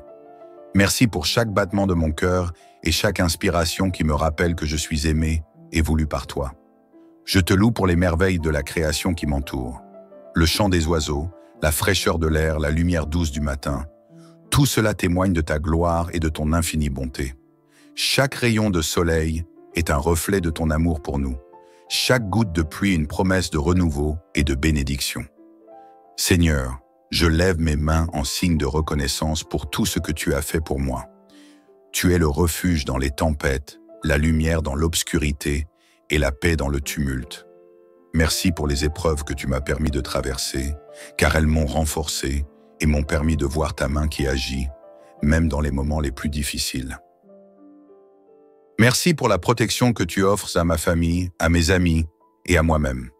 Merci pour chaque battement de mon cœur et chaque inspiration qui me rappelle que je suis aimé et voulu par toi. Je te loue pour les merveilles de la création qui m'entoure. Le chant des oiseaux, la fraîcheur de l'air, la lumière douce du matin. Tout cela témoigne de ta gloire et de ton infinie bonté. Chaque rayon de soleil est un reflet de ton amour pour nous. Chaque goutte de pluie une promesse de renouveau et de bénédiction. Seigneur, je lève mes mains en signe de reconnaissance pour tout ce que tu as fait pour moi. Tu es le refuge dans les tempêtes, la lumière dans l'obscurité et la paix dans le tumulte. Merci pour les épreuves que tu m'as permis de traverser, car elles m'ont renforcé et m'ont permis de voir ta main qui agit, même dans les moments les plus difficiles. Merci pour la protection que tu offres à ma famille, à mes amis et à moi-même.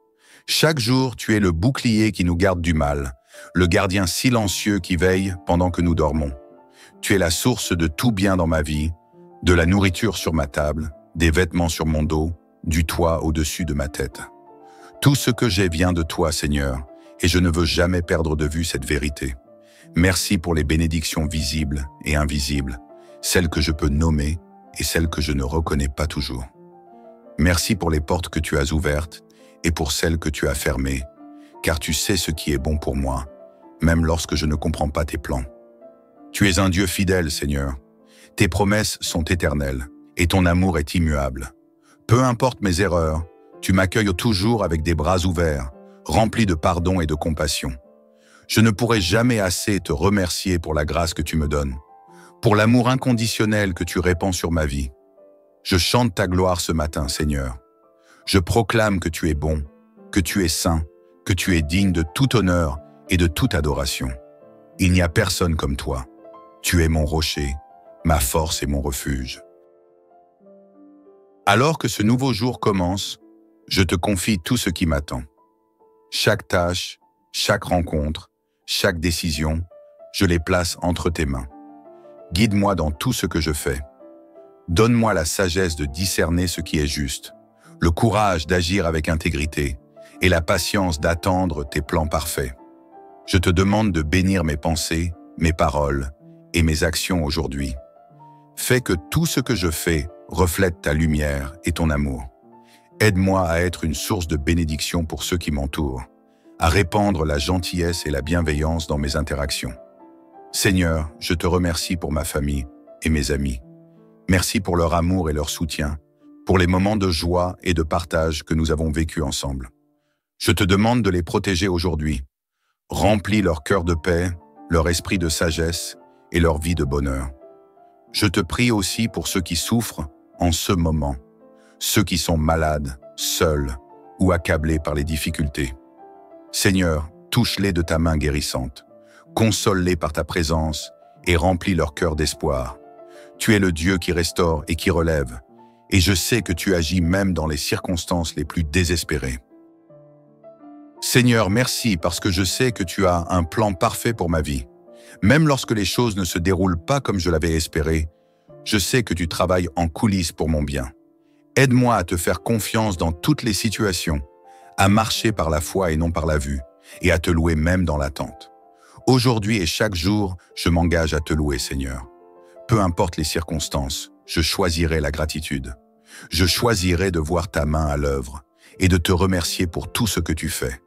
Chaque jour, tu es le bouclier qui nous garde du mal, le gardien silencieux qui veille pendant que nous dormons. Tu es la source de tout bien dans ma vie, de la nourriture sur ma table, des vêtements sur mon dos, du toit au-dessus de ma tête. Tout ce que j'ai vient de toi, Seigneur, et je ne veux jamais perdre de vue cette vérité. Merci pour les bénédictions visibles et invisibles, celles que je peux nommer et celles que je ne reconnais pas toujours. Merci pour les portes que tu as ouvertes et pour celles que tu as fermées, car tu sais ce qui est bon pour moi, même lorsque je ne comprends pas tes plans. Tu es un Dieu fidèle, Seigneur. Tes promesses sont éternelles et ton amour est immuable. Peu importe mes erreurs, tu m'accueilles toujours avec des bras ouverts, remplis de pardon et de compassion. Je ne pourrai jamais assez te remercier pour la grâce que tu me donnes, pour l'amour inconditionnel que tu répands sur ma vie. Je chante ta gloire ce matin, Seigneur. Je proclame que tu es bon, que tu es saint, que tu es digne de tout honneur et de toute adoration. Il n'y a personne comme toi. Tu es mon rocher, ma force et mon refuge. Alors que ce nouveau jour commence, je te confie tout ce qui m'attend. Chaque tâche, chaque rencontre, chaque décision, je les place entre tes mains. Guide-moi dans tout ce que je fais. Donne-moi la sagesse de discerner ce qui est juste, le courage d'agir avec intégrité et la patience d'attendre tes plans parfaits. Je te demande de bénir mes pensées, mes paroles et mes actions aujourd'hui. Fais que tout ce que je fais reflète ta lumière et ton amour. Aide-moi à être une source de bénédiction pour ceux qui m'entourent, à répandre la gentillesse et la bienveillance dans mes interactions. Seigneur, je te remercie pour ma famille et mes amis. Merci pour leur amour et leur soutien, pour les moments de joie et de partage que nous avons vécus ensemble. Je te demande de les protéger aujourd'hui. Remplis leur cœur de paix, leur esprit de sagesse et leur vie de bonheur. Je te prie aussi pour ceux qui souffrent en ce moment, ceux qui sont malades, seuls ou accablés par les difficultés. Seigneur, touche-les de ta main guérissante, console-les par ta présence et remplis leur cœur d'espoir. Tu es le Dieu qui restaure et qui relève, et je sais que tu agis même dans les circonstances les plus désespérées. Seigneur, merci parce que je sais que tu as un plan parfait pour ma vie. Même lorsque les choses ne se déroulent pas comme je l'avais espéré, je sais que tu travailles en coulisses pour mon bien. Aide-moi à te faire confiance dans toutes les situations, à marcher par la foi et non par la vue, et à te louer même dans l'attente. Aujourd'hui et chaque jour, je m'engage à te louer, Seigneur. Peu importe les circonstances, je choisirai la gratitude. Je choisirai de voir ta main à l'œuvre et de te remercier pour tout ce que tu fais.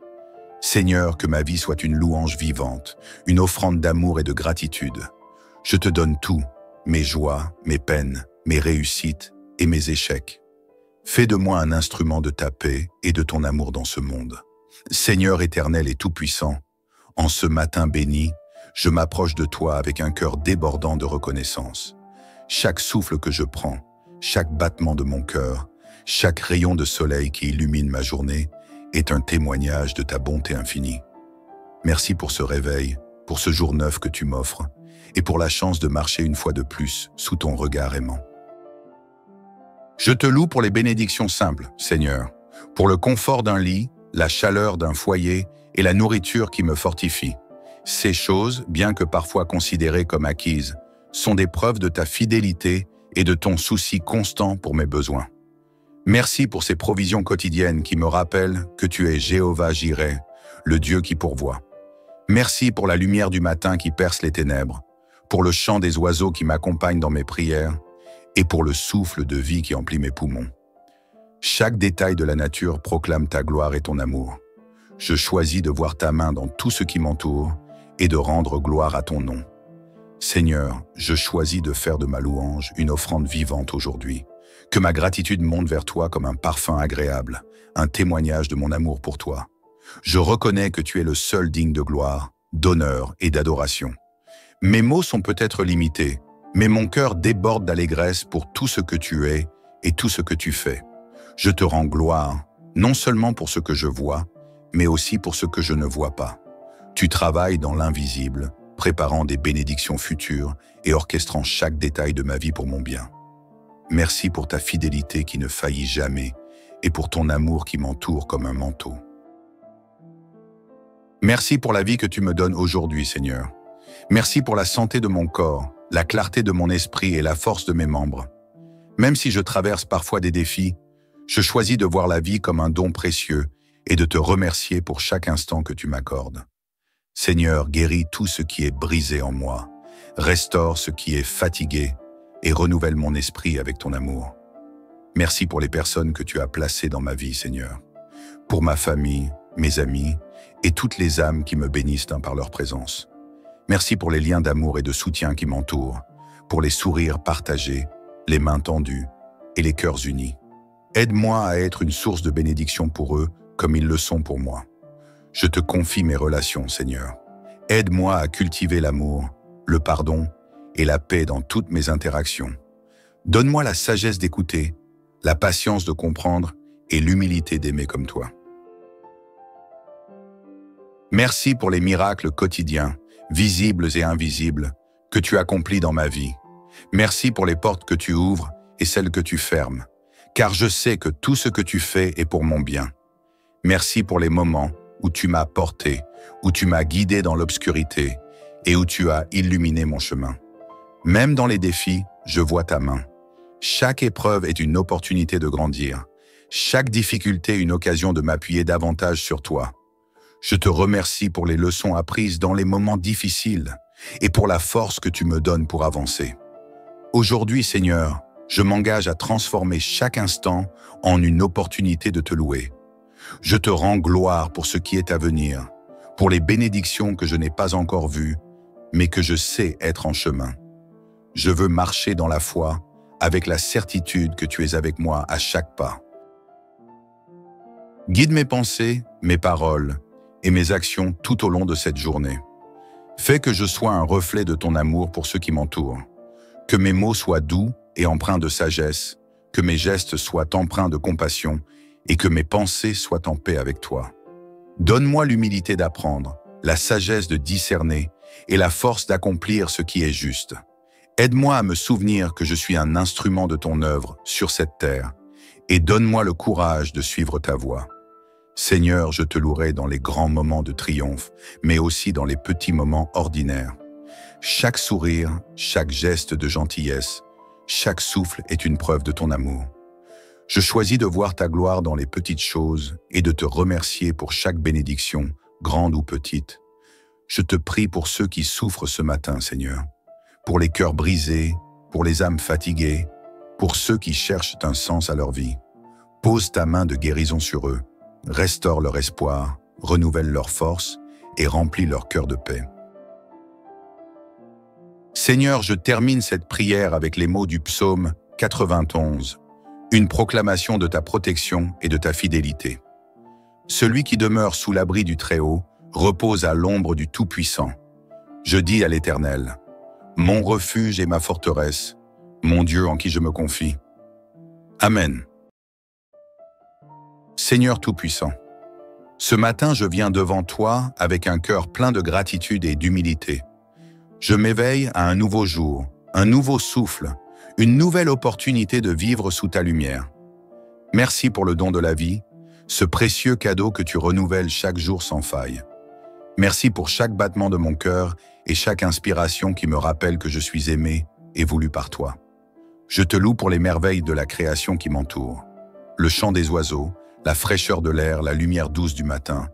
Seigneur, que ma vie soit une louange vivante, une offrande d'amour et de gratitude. Je te donne tout, mes joies, mes peines, mes réussites et mes échecs. Fais de moi un instrument de ta paix et de ton amour dans ce monde. Seigneur éternel et tout-puissant, en ce matin béni, je m'approche de toi avec un cœur débordant de reconnaissance. Chaque souffle que je prends, chaque battement de mon cœur, chaque rayon de soleil qui illumine ma journée est un témoignage de ta bonté infinie. Merci pour ce réveil, pour ce jour neuf que tu m'offres, et pour la chance de marcher une fois de plus sous ton regard aimant. Je te loue pour les bénédictions simples, Seigneur, pour le confort d'un lit, la chaleur d'un foyer et la nourriture qui me fortifie. Ces choses, bien que parfois considérées comme acquises, sont des preuves de ta fidélité et de ton souci constant pour mes besoins. Merci pour ces provisions quotidiennes qui me rappellent que tu es Jéhovah Jireh, le Dieu qui pourvoit. Merci pour la lumière du matin qui perce les ténèbres, pour le chant des oiseaux qui m'accompagnent dans mes prières et pour le souffle de vie qui emplit mes poumons. Chaque détail de la nature proclame ta gloire et ton amour. Je choisis de voir ta main dans tout ce qui m'entoure et de rendre gloire à ton nom. Seigneur, je choisis de faire de ma louange une offrande vivante aujourd'hui. Que ma gratitude monte vers toi comme un parfum agréable, un témoignage de mon amour pour toi. Je reconnais que tu es le seul digne de gloire, d'honneur et d'adoration. Mes mots sont peut-être limités, mais mon cœur déborde d'allégresse pour tout ce que tu es et tout ce que tu fais. Je te rends gloire, non seulement pour ce que je vois, mais aussi pour ce que je ne vois pas. Tu travailles dans l'invisible, préparant des bénédictions futures et orchestrant chaque détail de ma vie pour mon bien. Merci pour ta fidélité qui ne faillit jamais et pour ton amour qui m'entoure comme un manteau. Merci pour la vie que tu me donnes aujourd'hui, Seigneur. Merci pour la santé de mon corps, la clarté de mon esprit et la force de mes membres. Même si je traverse parfois des défis, je choisis de voir la vie comme un don précieux et de te remercier pour chaque instant que tu m'accordes. Seigneur, guéris tout ce qui est brisé en moi, restaure ce qui est fatigué et renouvelle mon esprit avec ton amour. Merci pour les personnes que tu as placées dans ma vie, Seigneur, pour ma famille, mes amis et toutes les âmes qui me bénissent par leur présence. Merci pour les liens d'amour et de soutien qui m'entourent, pour les sourires partagés, les mains tendues et les cœurs unis. Aide-moi à être une source de bénédiction pour eux comme ils le sont pour moi. Je te confie mes relations, Seigneur. Aide-moi à cultiver l'amour, le pardon et la paix dans toutes mes interactions. Donne-moi la sagesse d'écouter, la patience de comprendre et l'humilité d'aimer comme toi. Merci pour les miracles quotidiens, visibles et invisibles, que tu accomplis dans ma vie. Merci pour les portes que tu ouvres et celles que tu fermes, car je sais que tout ce que tu fais est pour mon bien. Merci pour les moments où tu m'as porté, où tu m'as guidé dans l'obscurité et où tu as illuminé mon chemin. Même dans les défis, je vois ta main. Chaque épreuve est une opportunité de grandir. Chaque difficulté une occasion de m'appuyer davantage sur toi. Je te remercie pour les leçons apprises dans les moments difficiles et pour la force que tu me donnes pour avancer. Aujourd'hui, Seigneur, je m'engage à transformer chaque instant en une opportunité de te louer. Je te rends gloire pour ce qui est à venir, pour les bénédictions que je n'ai pas encore vues, mais que je sais être en chemin. Je veux marcher dans la foi, avec la certitude que tu es avec moi à chaque pas. Guide mes pensées, mes paroles et mes actions tout au long de cette journée. Fais que je sois un reflet de ton amour pour ceux qui m'entourent. Que mes mots soient doux et empreints de sagesse, que mes gestes soient empreints de compassion et que mes pensées soient en paix avec toi. Donne-moi l'humilité d'apprendre, la sagesse de discerner et la force d'accomplir ce qui est juste. Aide-moi à me souvenir que je suis un instrument de ton œuvre sur cette terre et donne-moi le courage de suivre ta voie. Seigneur, je te louerai dans les grands moments de triomphe, mais aussi dans les petits moments ordinaires. Chaque sourire, chaque geste de gentillesse, chaque souffle est une preuve de ton amour. Je choisis de voir ta gloire dans les petites choses et de te remercier pour chaque bénédiction, grande ou petite. Je te prie pour ceux qui souffrent ce matin, Seigneur, pour les cœurs brisés, pour les âmes fatiguées, pour ceux qui cherchent un sens à leur vie. Pose ta main de guérison sur eux, restaure leur espoir, renouvelle leur force et remplis leur cœur de paix. Seigneur, je termine cette prière avec les mots du psaume 91, une proclamation de ta protection et de ta fidélité. Celui qui demeure sous l'abri du Très-Haut repose à l'ombre du Tout-Puissant. Je dis à l'Éternel, mon refuge et ma forteresse, mon Dieu en qui je me confie. Amen. Seigneur Tout-Puissant, ce matin je viens devant toi avec un cœur plein de gratitude et d'humilité. Je m'éveille à un nouveau jour, un nouveau souffle, une nouvelle opportunité de vivre sous ta lumière. Merci pour le don de la vie, ce précieux cadeau que tu renouvelles chaque jour sans faille. Merci pour chaque battement de mon cœur et chaque inspiration qui me rappelle que je suis aimé et voulu par toi. Je te loue pour les merveilles de la création qui m'entoure. Le chant des oiseaux, la fraîcheur de l'air, la lumière douce du matin.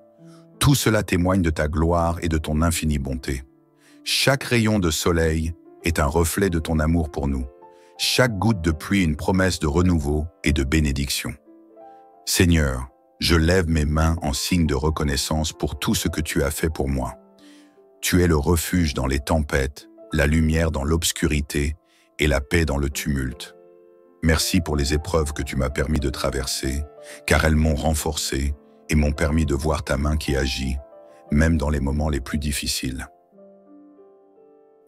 Tout cela témoigne de ta gloire et de ton infinie bonté. Chaque rayon de soleil est un reflet de ton amour pour nous. Chaque goutte de pluie une promesse de renouveau et de bénédiction. Seigneur, je lève mes mains en signe de reconnaissance pour tout ce que tu as fait pour moi. Tu es le refuge dans les tempêtes, la lumière dans l'obscurité et la paix dans le tumulte. Merci pour les épreuves que tu m'as permis de traverser, car elles m'ont renforcé et m'ont permis de voir ta main qui agit, même dans les moments les plus difficiles.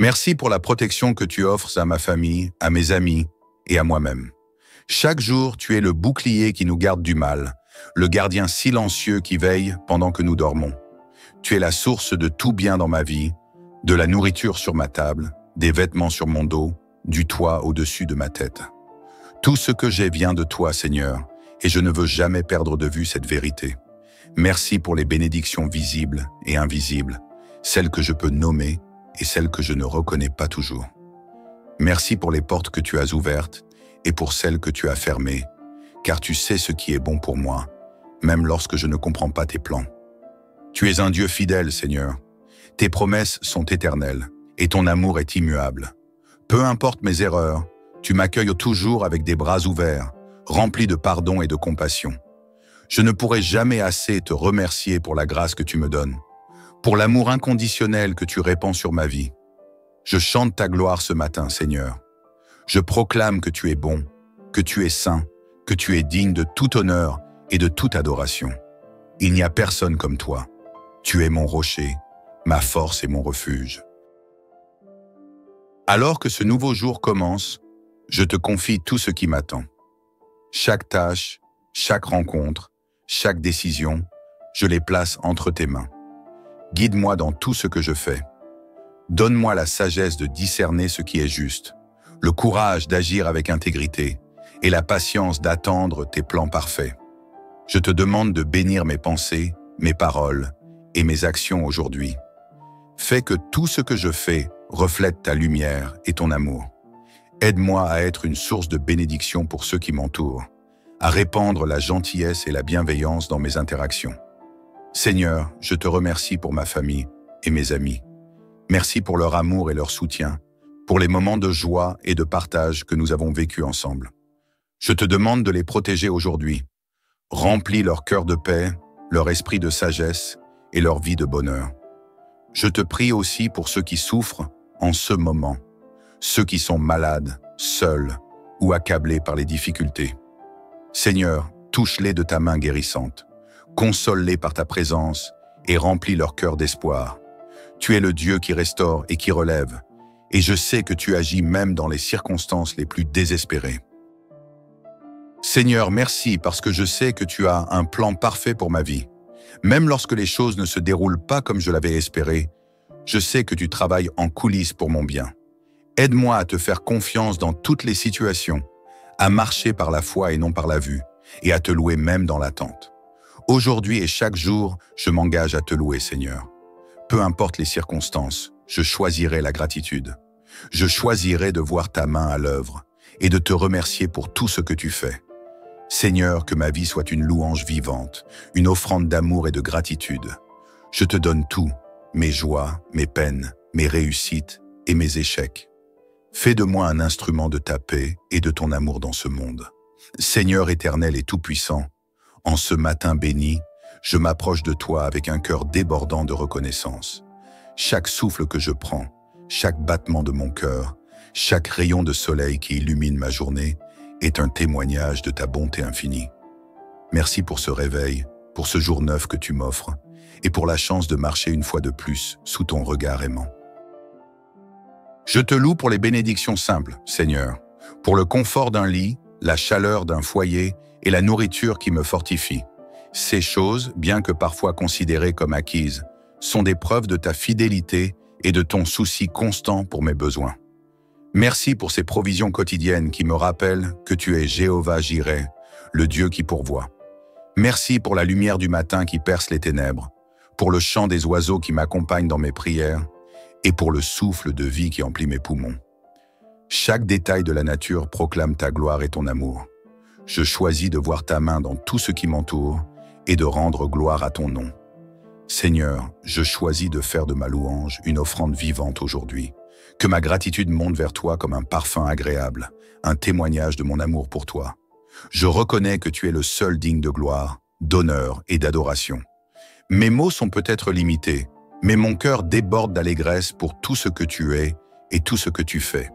Merci pour la protection que tu offres à ma famille, à mes amis et à moi-même. Chaque jour, tu es le bouclier qui nous garde du mal, le gardien silencieux qui veille pendant que nous dormons. Tu es la source de tout bien dans ma vie, de la nourriture sur ma table, des vêtements sur mon dos, du toit au-dessus de ma tête. Tout ce que j'ai vient de toi, Seigneur, et je ne veux jamais perdre de vue cette vérité. Merci pour les bénédictions visibles et invisibles, celles que je peux nommer et celles que je ne reconnais pas toujours. Merci pour les portes que tu as ouvertes et pour celles que tu as fermées, car tu sais ce qui est bon pour moi, même lorsque je ne comprends pas tes plans. Tu es un Dieu fidèle, Seigneur. Tes promesses sont éternelles et ton amour est immuable. Peu importe mes erreurs, tu m'accueilles toujours avec des bras ouverts, remplis de pardon et de compassion. Je ne pourrai jamais assez te remercier pour la grâce que tu me donnes, pour l'amour inconditionnel que tu répands sur ma vie. Je chante ta gloire ce matin, Seigneur. Je proclame que tu es bon, que tu es saint, que tu es digne de tout honneur et de toute adoration. Il n'y a personne comme toi. Tu es mon rocher, ma force et mon refuge. Alors que ce nouveau jour commence, je te confie tout ce qui m'attend. Chaque tâche, chaque rencontre, chaque décision, je les place entre tes mains. Guide-moi dans tout ce que je fais. Donne-moi la sagesse de discerner ce qui est juste, le courage d'agir avec intégrité et la patience d'attendre tes plans parfaits. Je te demande de bénir mes pensées, mes paroles et mes actions aujourd'hui. Fais que tout ce que je fais reflète ta lumière et ton amour. Aide-moi à être une source de bénédiction pour ceux qui m'entourent, à répandre la gentillesse et la bienveillance dans mes interactions. Seigneur, je te remercie pour ma famille et mes amis. Merci pour leur amour et leur soutien, pour les moments de joie et de partage que nous avons vécus ensemble. Je te demande de les protéger aujourd'hui. Remplis leur cœur de paix, leur esprit de sagesse et leur vie de bonheur. Je te prie aussi pour ceux qui souffrent en ce moment, ceux qui sont malades, seuls ou accablés par les difficultés. Seigneur, touche-les de ta main guérissante, console-les par ta présence et remplis leur cœur d'espoir. Tu es le Dieu qui restaure et qui relève, et je sais que tu agis même dans les circonstances les plus désespérées. Seigneur, merci parce que je sais que tu as un plan parfait pour ma vie. Même lorsque les choses ne se déroulent pas comme je l'avais espéré, je sais que tu travailles en coulisses pour mon bien. Aide-moi à te faire confiance dans toutes les situations, à marcher par la foi et non par la vue, et à te louer même dans l'attente. Aujourd'hui et chaque jour, je m'engage à te louer, Seigneur. Peu importe les circonstances, je choisirai la gratitude. Je choisirai de voir ta main à l'œuvre et de te remercier pour tout ce que tu fais. Seigneur, que ma vie soit une louange vivante, une offrande d'amour et de gratitude. Je te donne tout, mes joies, mes peines, mes réussites et mes échecs. Fais de moi un instrument de ta paix et de ton amour dans ce monde. Seigneur éternel et tout-puissant, en ce matin béni, je m'approche de toi avec un cœur débordant de reconnaissance. Chaque souffle que je prends, chaque battement de mon cœur, chaque rayon de soleil qui illumine ma journée est un témoignage de ta bonté infinie. Merci pour ce réveil, pour ce jour neuf que tu m'offres, et pour la chance de marcher une fois de plus sous ton regard aimant. Je te loue pour les bénédictions simples, Seigneur, pour le confort d'un lit, la chaleur d'un foyer et la nourriture qui me fortifie. Ces choses, bien que parfois considérées comme acquises, sont des preuves de ta fidélité et de ton souci constant pour mes besoins. Merci pour ces provisions quotidiennes qui me rappellent que tu es Jéhovah Jireh, le Dieu qui pourvoit. Merci pour la lumière du matin qui perce les ténèbres, pour le chant des oiseaux qui m'accompagnent dans mes prières et pour le souffle de vie qui emplit mes poumons. Chaque détail de la nature proclame ta gloire et ton amour. Je choisis de voir ta main dans tout ce qui m'entoure et de rendre gloire à ton nom. Seigneur, je choisis de faire de ma louange une offrande vivante aujourd'hui. Que ma gratitude monte vers toi comme un parfum agréable, un témoignage de mon amour pour toi. Je reconnais que tu es le seul digne de gloire, d'honneur et d'adoration. Mes mots sont peut-être limités, mais mon cœur déborde d'allégresse pour tout ce que tu es et tout ce que tu fais.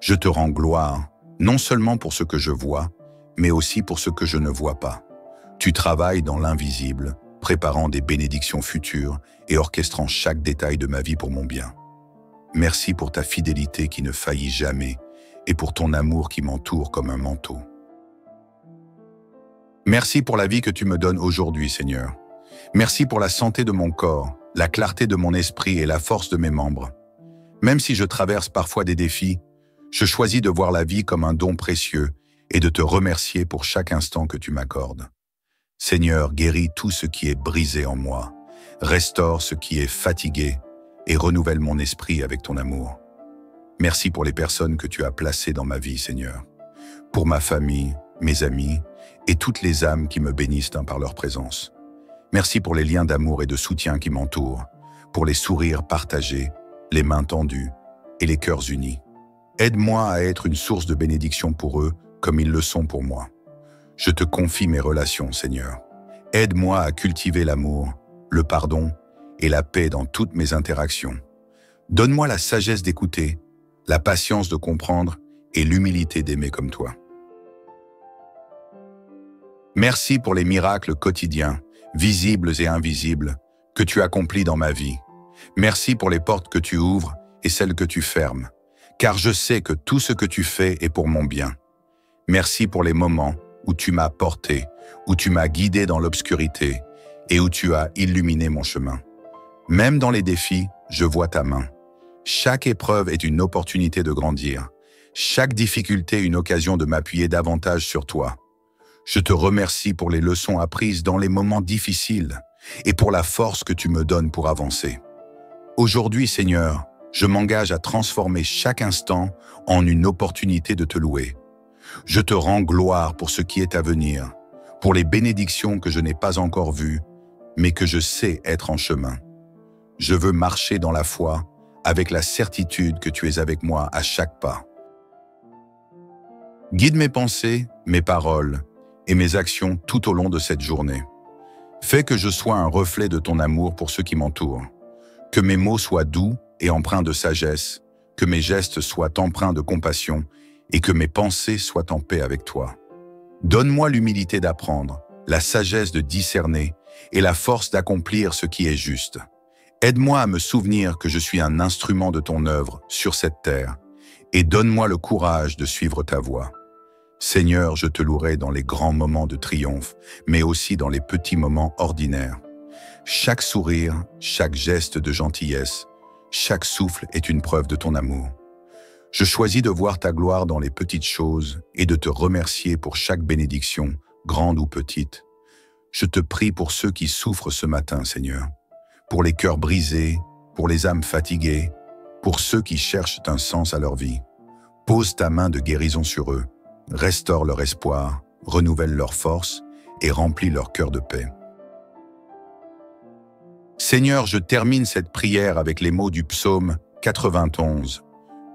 Je te rends gloire, non seulement pour ce que je vois, mais aussi pour ce que je ne vois pas. Tu travailles dans l'invisible, préparant des bénédictions futures et orchestrant chaque détail de ma vie pour mon bien. Merci pour ta fidélité qui ne faillit jamais et pour ton amour qui m'entoure comme un manteau. Merci pour la vie que tu me donnes aujourd'hui, Seigneur. Merci pour la santé de mon corps, la clarté de mon esprit et la force de mes membres. Même si je traverse parfois des défis, je choisis de voir la vie comme un don précieux et de te remercier pour chaque instant que tu m'accordes. Seigneur, guéris tout ce qui est brisé en moi, restaure ce qui est fatigué et renouvelle mon esprit avec ton amour. Merci pour les personnes que tu as placées dans ma vie, Seigneur, pour ma famille, mes amis et toutes les âmes qui me bénissent par leur présence. Merci pour les liens d'amour et de soutien qui m'entourent, pour les sourires partagés, les mains tendues et les cœurs unis. Aide-moi à être une source de bénédiction pour eux comme ils le sont pour moi. Je te confie mes relations, Seigneur. Aide-moi à cultiver l'amour, le pardon et la paix dans toutes mes interactions. Donne-moi la sagesse d'écouter, la patience de comprendre et l'humilité d'aimer comme toi. Merci pour les miracles quotidiens, visibles et invisibles, que tu accomplis dans ma vie. Merci pour les portes que tu ouvres et celles que tu fermes, car je sais que tout ce que tu fais est pour mon bien. Merci pour les moments où tu m'as porté, où tu m'as guidé dans l'obscurité et où tu as illuminé mon chemin. Même dans les défis, je vois ta main. Chaque épreuve est une opportunité de grandir. Chaque difficulté une occasion de m'appuyer davantage sur toi. Je te remercie pour les leçons apprises dans les moments difficiles et pour la force que tu me donnes pour avancer. Aujourd'hui, Seigneur, je m'engage à transformer chaque instant en une opportunité de te louer. Je te rends gloire pour ce qui est à venir, pour les bénédictions que je n'ai pas encore vues, mais que je sais être en chemin. Je veux marcher dans la foi, avec la certitude que tu es avec moi à chaque pas. Guide mes pensées, mes paroles et mes actions tout au long de cette journée. Fais que je sois un reflet de ton amour pour ceux qui m'entourent. Que mes mots soient doux et empreints de sagesse, que mes gestes soient empreints de compassion et que mes pensées soient en paix avec toi. Donne-moi l'humilité d'apprendre, la sagesse de discerner et la force d'accomplir ce qui est juste. Aide-moi à me souvenir que je suis un instrument de ton œuvre sur cette terre et donne-moi le courage de suivre ta voie. Seigneur, je te louerai dans les grands moments de triomphe, mais aussi dans les petits moments ordinaires. Chaque sourire, chaque geste de gentillesse, chaque souffle est une preuve de ton amour. Je choisis de voir ta gloire dans les petites choses et de te remercier pour chaque bénédiction, grande ou petite. Je te prie pour ceux qui souffrent ce matin, Seigneur, pour les cœurs brisés, pour les âmes fatiguées, pour ceux qui cherchent un sens à leur vie. Pose ta main de guérison sur eux, restaure leur espoir, renouvelle leur force et remplis leur cœur de paix. Seigneur, je termine cette prière avec les mots du psaume 91,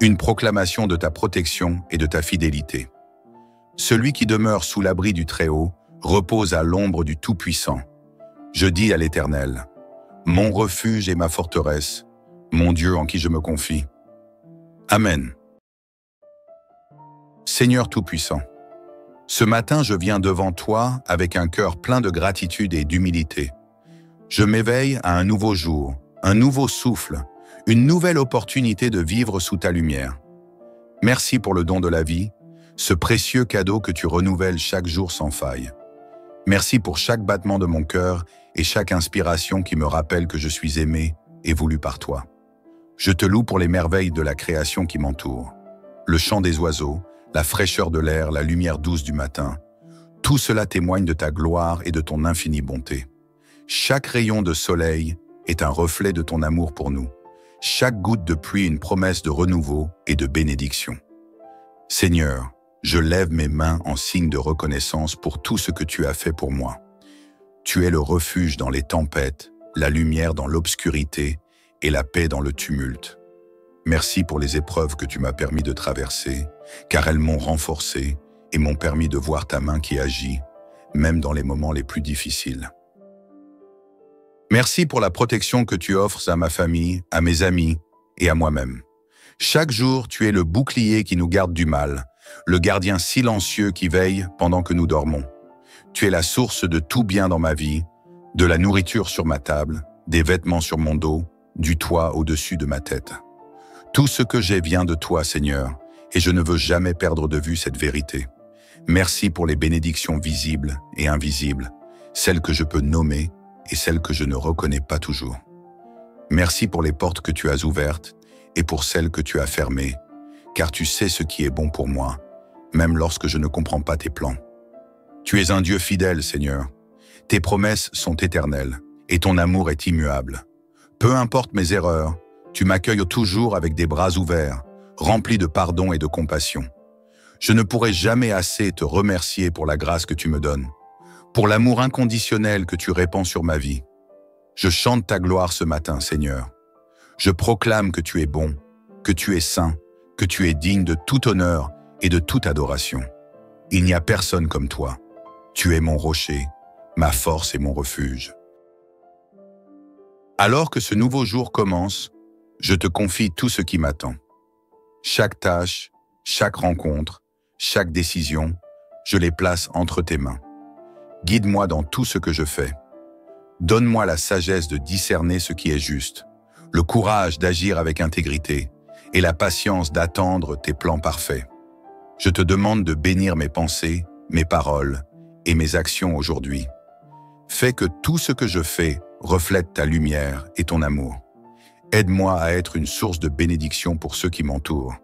une proclamation de ta protection et de ta fidélité. Celui qui demeure sous l'abri du Très-Haut repose à l'ombre du Tout-Puissant. Je dis à l'Éternel, mon refuge et ma forteresse, mon Dieu en qui je me confie. Amen. Seigneur Tout-Puissant, ce matin je viens devant toi avec un cœur plein de gratitude et d'humilité. Je m'éveille à un nouveau jour, un nouveau souffle, une nouvelle opportunité de vivre sous ta lumière. Merci pour le don de la vie, ce précieux cadeau que tu renouvelles chaque jour sans faille. Merci pour chaque battement de mon cœur et chaque inspiration qui me rappelle que je suis aimé et voulu par toi. Je te loue pour les merveilles de la création qui m'entoure. Le chant des oiseaux, la fraîcheur de l'air, la lumière douce du matin. Tout cela témoigne de ta gloire et de ton infinie bonté. Chaque rayon de soleil est un reflet de ton amour pour nous. Chaque goutte de pluie une promesse de renouveau et de bénédiction. Seigneur, je lève mes mains en signe de reconnaissance pour tout ce que tu as fait pour moi. Tu es le refuge dans les tempêtes, la lumière dans l'obscurité et la paix dans le tumulte. Merci pour les épreuves que tu m'as permis de traverser, car elles m'ont renforcé et m'ont permis de voir ta main qui agit, même dans les moments les plus difficiles. Merci pour la protection que tu offres à ma famille, à mes amis et à moi-même. Chaque jour, tu es le bouclier qui nous garde du mal, le gardien silencieux qui veille pendant que nous dormons. Tu es la source de tout bien dans ma vie, de la nourriture sur ma table, des vêtements sur mon dos, du toit au-dessus de ma tête. Tout ce que j'ai vient de toi, Seigneur, et je ne veux jamais perdre de vue cette vérité. Merci pour les bénédictions visibles et invisibles, celles que je peux nommer et celles que je ne reconnais pas toujours. Merci pour les portes que tu as ouvertes et pour celles que tu as fermées, car tu sais ce qui est bon pour moi, même lorsque je ne comprends pas tes plans. Tu es un Dieu fidèle, Seigneur. Tes promesses sont éternelles et ton amour est immuable. Peu importe mes erreurs, tu m'accueilles toujours avec des bras ouverts, remplis de pardon et de compassion. Je ne pourrai jamais assez te remercier pour la grâce que tu me donnes, pour l'amour inconditionnel que tu répands sur ma vie. Je chante ta gloire ce matin, Seigneur. Je proclame que tu es bon, que tu es saint, que tu es digne de tout honneur et de toute adoration. Il n'y a personne comme toi. Tu es mon rocher, ma force et mon refuge. Alors que ce nouveau jour commence, je te confie tout ce qui m'attend. Chaque tâche, chaque rencontre, chaque décision, je les place entre tes mains. Guide-moi dans tout ce que je fais. Donne-moi la sagesse de discerner ce qui est juste, le courage d'agir avec intégrité et la patience d'attendre tes plans parfaits. Je te demande de bénir mes pensées, mes paroles et mes actions aujourd'hui. Fais que tout ce que je fais reflète ta lumière et ton amour. Aide-moi à être une source de bénédiction pour ceux qui m'entourent,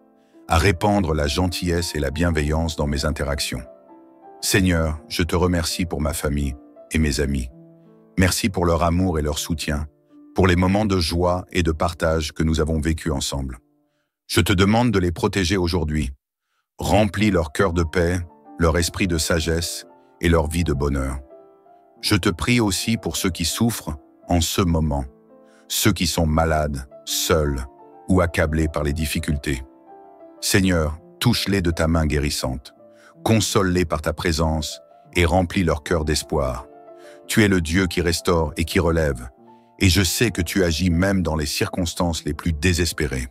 à répandre la gentillesse et la bienveillance dans mes interactions. Seigneur, je te remercie pour ma famille et mes amis. Merci pour leur amour et leur soutien, pour les moments de joie et de partage que nous avons vécus ensemble. Je te demande de les protéger aujourd'hui. Remplis leur cœur de paix, leur esprit de sagesse et leur vie de bonheur. Je te prie aussi pour ceux qui souffrent en ce moment, ceux qui sont malades, seuls ou accablés par les difficultés. Seigneur, touche-les de ta main guérissante, console-les par ta présence et remplis leur cœur d'espoir. Tu es le Dieu qui restaure et qui relève, et je sais que tu agis même dans les circonstances les plus désespérées.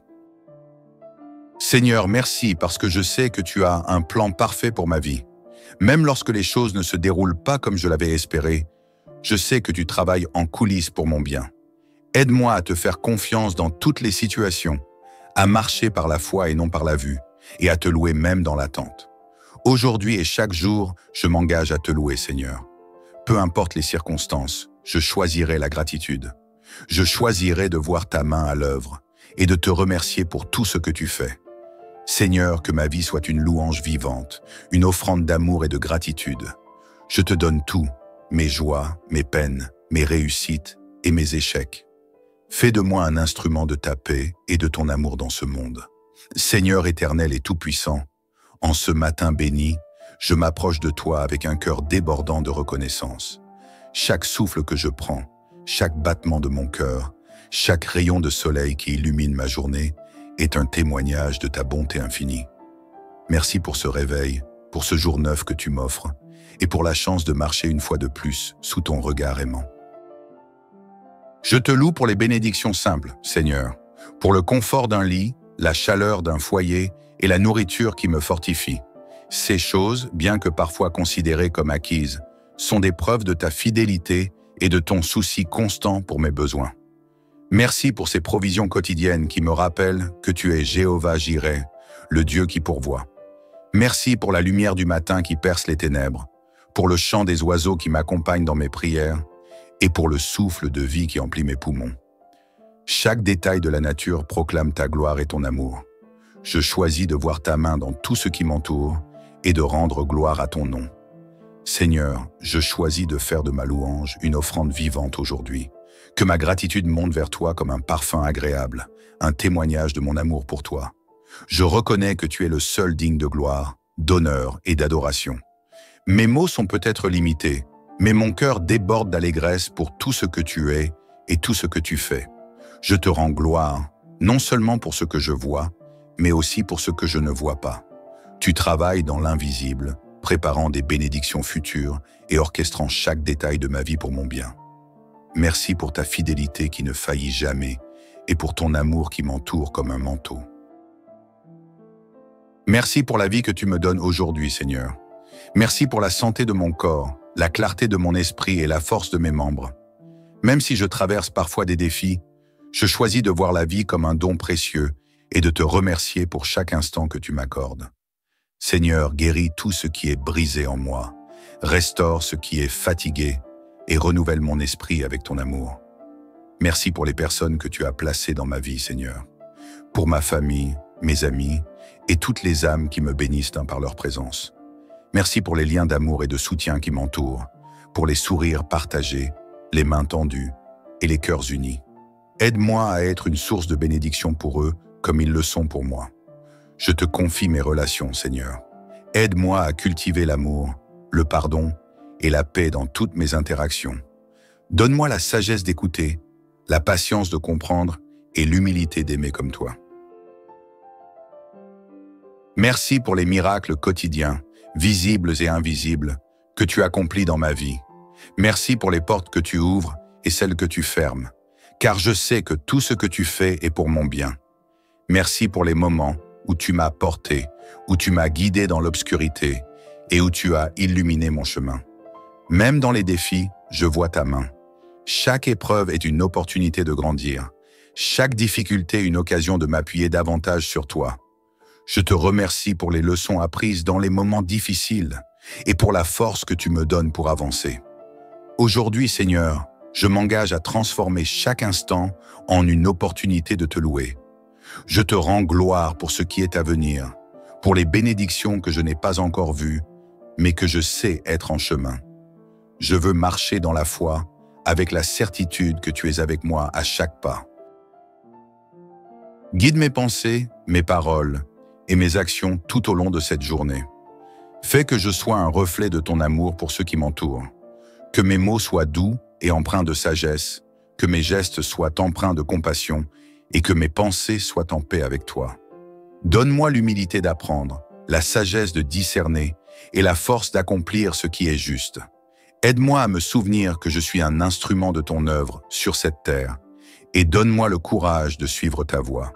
Seigneur, merci parce que je sais que tu as un plan parfait pour ma vie. Même lorsque les choses ne se déroulent pas comme je l'avais espéré, je sais que tu travailles en coulisses pour mon bien. Aide-moi à te faire confiance dans toutes les situations, à marcher par la foi et non par la vue, et à te louer même dans l'attente. Aujourd'hui et chaque jour, je m'engage à te louer, Seigneur. Peu importe les circonstances, je choisirai la gratitude. Je choisirai de voir ta main à l'œuvre et de te remercier pour tout ce que tu fais. Seigneur, que ma vie soit une louange vivante, une offrande d'amour et de gratitude. Je te donne tout, mes joies, mes peines, mes réussites et mes échecs. Fais de moi un instrument de ta paix et de ton amour dans ce monde. Seigneur éternel et tout-puissant, en ce matin béni, je m'approche de toi avec un cœur débordant de reconnaissance. Chaque souffle que je prends, chaque battement de mon cœur, chaque rayon de soleil qui illumine ma journée est un témoignage de ta bonté infinie. Merci pour ce réveil, pour ce jour neuf que tu m'offres, et pour la chance de marcher une fois de plus sous ton regard aimant. Je te loue pour les bénédictions simples, Seigneur, pour le confort d'un lit, la chaleur d'un foyer et la nourriture qui me fortifie. Ces choses, bien que parfois considérées comme acquises, sont des preuves de ta fidélité et de ton souci constant pour mes besoins. Merci pour ces provisions quotidiennes qui me rappellent que tu es Jéhovah Jireh, le Dieu qui pourvoit. Merci pour la lumière du matin qui perce les ténèbres, pour le chant des oiseaux qui m'accompagnent dans mes prières et pour le souffle de vie qui emplit mes poumons. Chaque détail de la nature proclame ta gloire et ton amour. Je choisis de voir ta main dans tout ce qui m'entoure et de rendre gloire à ton nom. Seigneur, je choisis de faire de ma louange une offrande vivante aujourd'hui. Que ma gratitude monte vers toi comme un parfum agréable, un témoignage de mon amour pour toi. Je reconnais que tu es le seul digne de gloire, d'honneur et d'adoration. Mes mots sont peut-être limités, mais mon cœur déborde d'allégresse pour tout ce que tu es et tout ce que tu fais. Je te rends gloire, non seulement pour ce que je vois, mais aussi pour ce que je ne vois pas. Tu travailles dans l'invisible, préparant des bénédictions futures et orchestrant chaque détail de ma vie pour mon bien. Merci pour ta fidélité qui ne faillit jamais et pour ton amour qui m'entoure comme un manteau. Merci pour la vie que tu me donnes aujourd'hui, Seigneur. Merci pour la santé de mon corps, la clarté de mon esprit et la force de mes membres. Même si je traverse parfois des défis, je choisis de voir la vie comme un don précieux et de te remercier pour chaque instant que tu m'accordes. Seigneur, guéris tout ce qui est brisé en moi, restaure ce qui est fatigué et renouvelle mon esprit avec ton amour. Merci pour les personnes que tu as placées dans ma vie, Seigneur, pour ma famille, mes amis et toutes les âmes qui me bénissent par leur présence. Merci pour les liens d'amour et de soutien qui m'entourent, pour les sourires partagés, les mains tendues et les cœurs unis. Aide-moi à être une source de bénédiction pour eux comme ils le sont pour moi. Je te confie mes relations, Seigneur. Aide-moi à cultiver l'amour, le pardon et la paix dans toutes mes interactions. Donne-moi la sagesse d'écouter, la patience de comprendre et l'humilité d'aimer comme toi. Merci pour les miracles quotidiens, visibles et invisibles, que tu accomplis dans ma vie. Merci pour les portes que tu ouvres et celles que tu fermes, car je sais que tout ce que tu fais est pour mon bien. Merci pour les moments où tu m'as porté, où tu m'as guidé dans l'obscurité et où tu as illuminé mon chemin. Même dans les défis, je vois ta main. Chaque épreuve est une opportunité de grandir. Chaque difficulté une occasion de m'appuyer davantage sur toi. Je te remercie pour les leçons apprises dans les moments difficiles et pour la force que tu me donnes pour avancer. Aujourd'hui, Seigneur, je m'engage à transformer chaque instant en une opportunité de te louer. Je te rends gloire pour ce qui est à venir, pour les bénédictions que je n'ai pas encore vues, mais que je sais être en chemin. Je veux marcher dans la foi, avec la certitude que tu es avec moi à chaque pas. Guide mes pensées, mes paroles et mes actions tout au long de cette journée. Fais que je sois un reflet de ton amour pour ceux qui m'entourent. Que mes mots soient doux et empreints de sagesse, que mes gestes soient empreints de compassion et que mes pensées soient en paix avec toi. Donne-moi l'humilité d'apprendre, la sagesse de discerner et la force d'accomplir ce qui est juste. Aide-moi à me souvenir que je suis un instrument de ton œuvre sur cette terre et donne-moi le courage de suivre ta voie.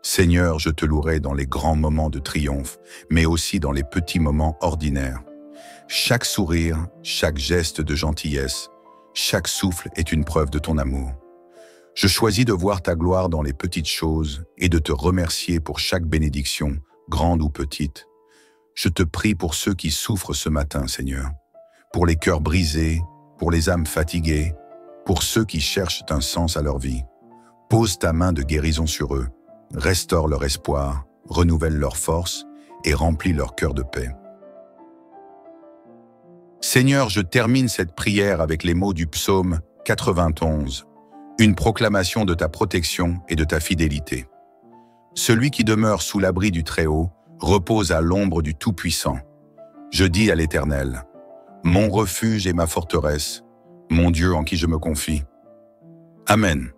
Seigneur, je te louerai dans les grands moments de triomphe, mais aussi dans les petits moments ordinaires. Chaque sourire, chaque geste de gentillesse, chaque souffle est une preuve de ton amour. Je choisis de voir ta gloire dans les petites choses et de te remercier pour chaque bénédiction, grande ou petite. Je te prie pour ceux qui souffrent ce matin, Seigneur, pour les cœurs brisés, pour les âmes fatiguées, pour ceux qui cherchent un sens à leur vie. Pose ta main de guérison sur eux, restaure leur espoir, renouvelle leur force et remplis leur cœur de paix. Seigneur, je termine cette prière avec les mots du psaume 91. Une proclamation de ta protection et de ta fidélité. Celui qui demeure sous l'abri du Très-Haut repose à l'ombre du Tout-Puissant. Je dis à l'Éternel, mon refuge et ma forteresse, mon Dieu en qui je me confie. Amen.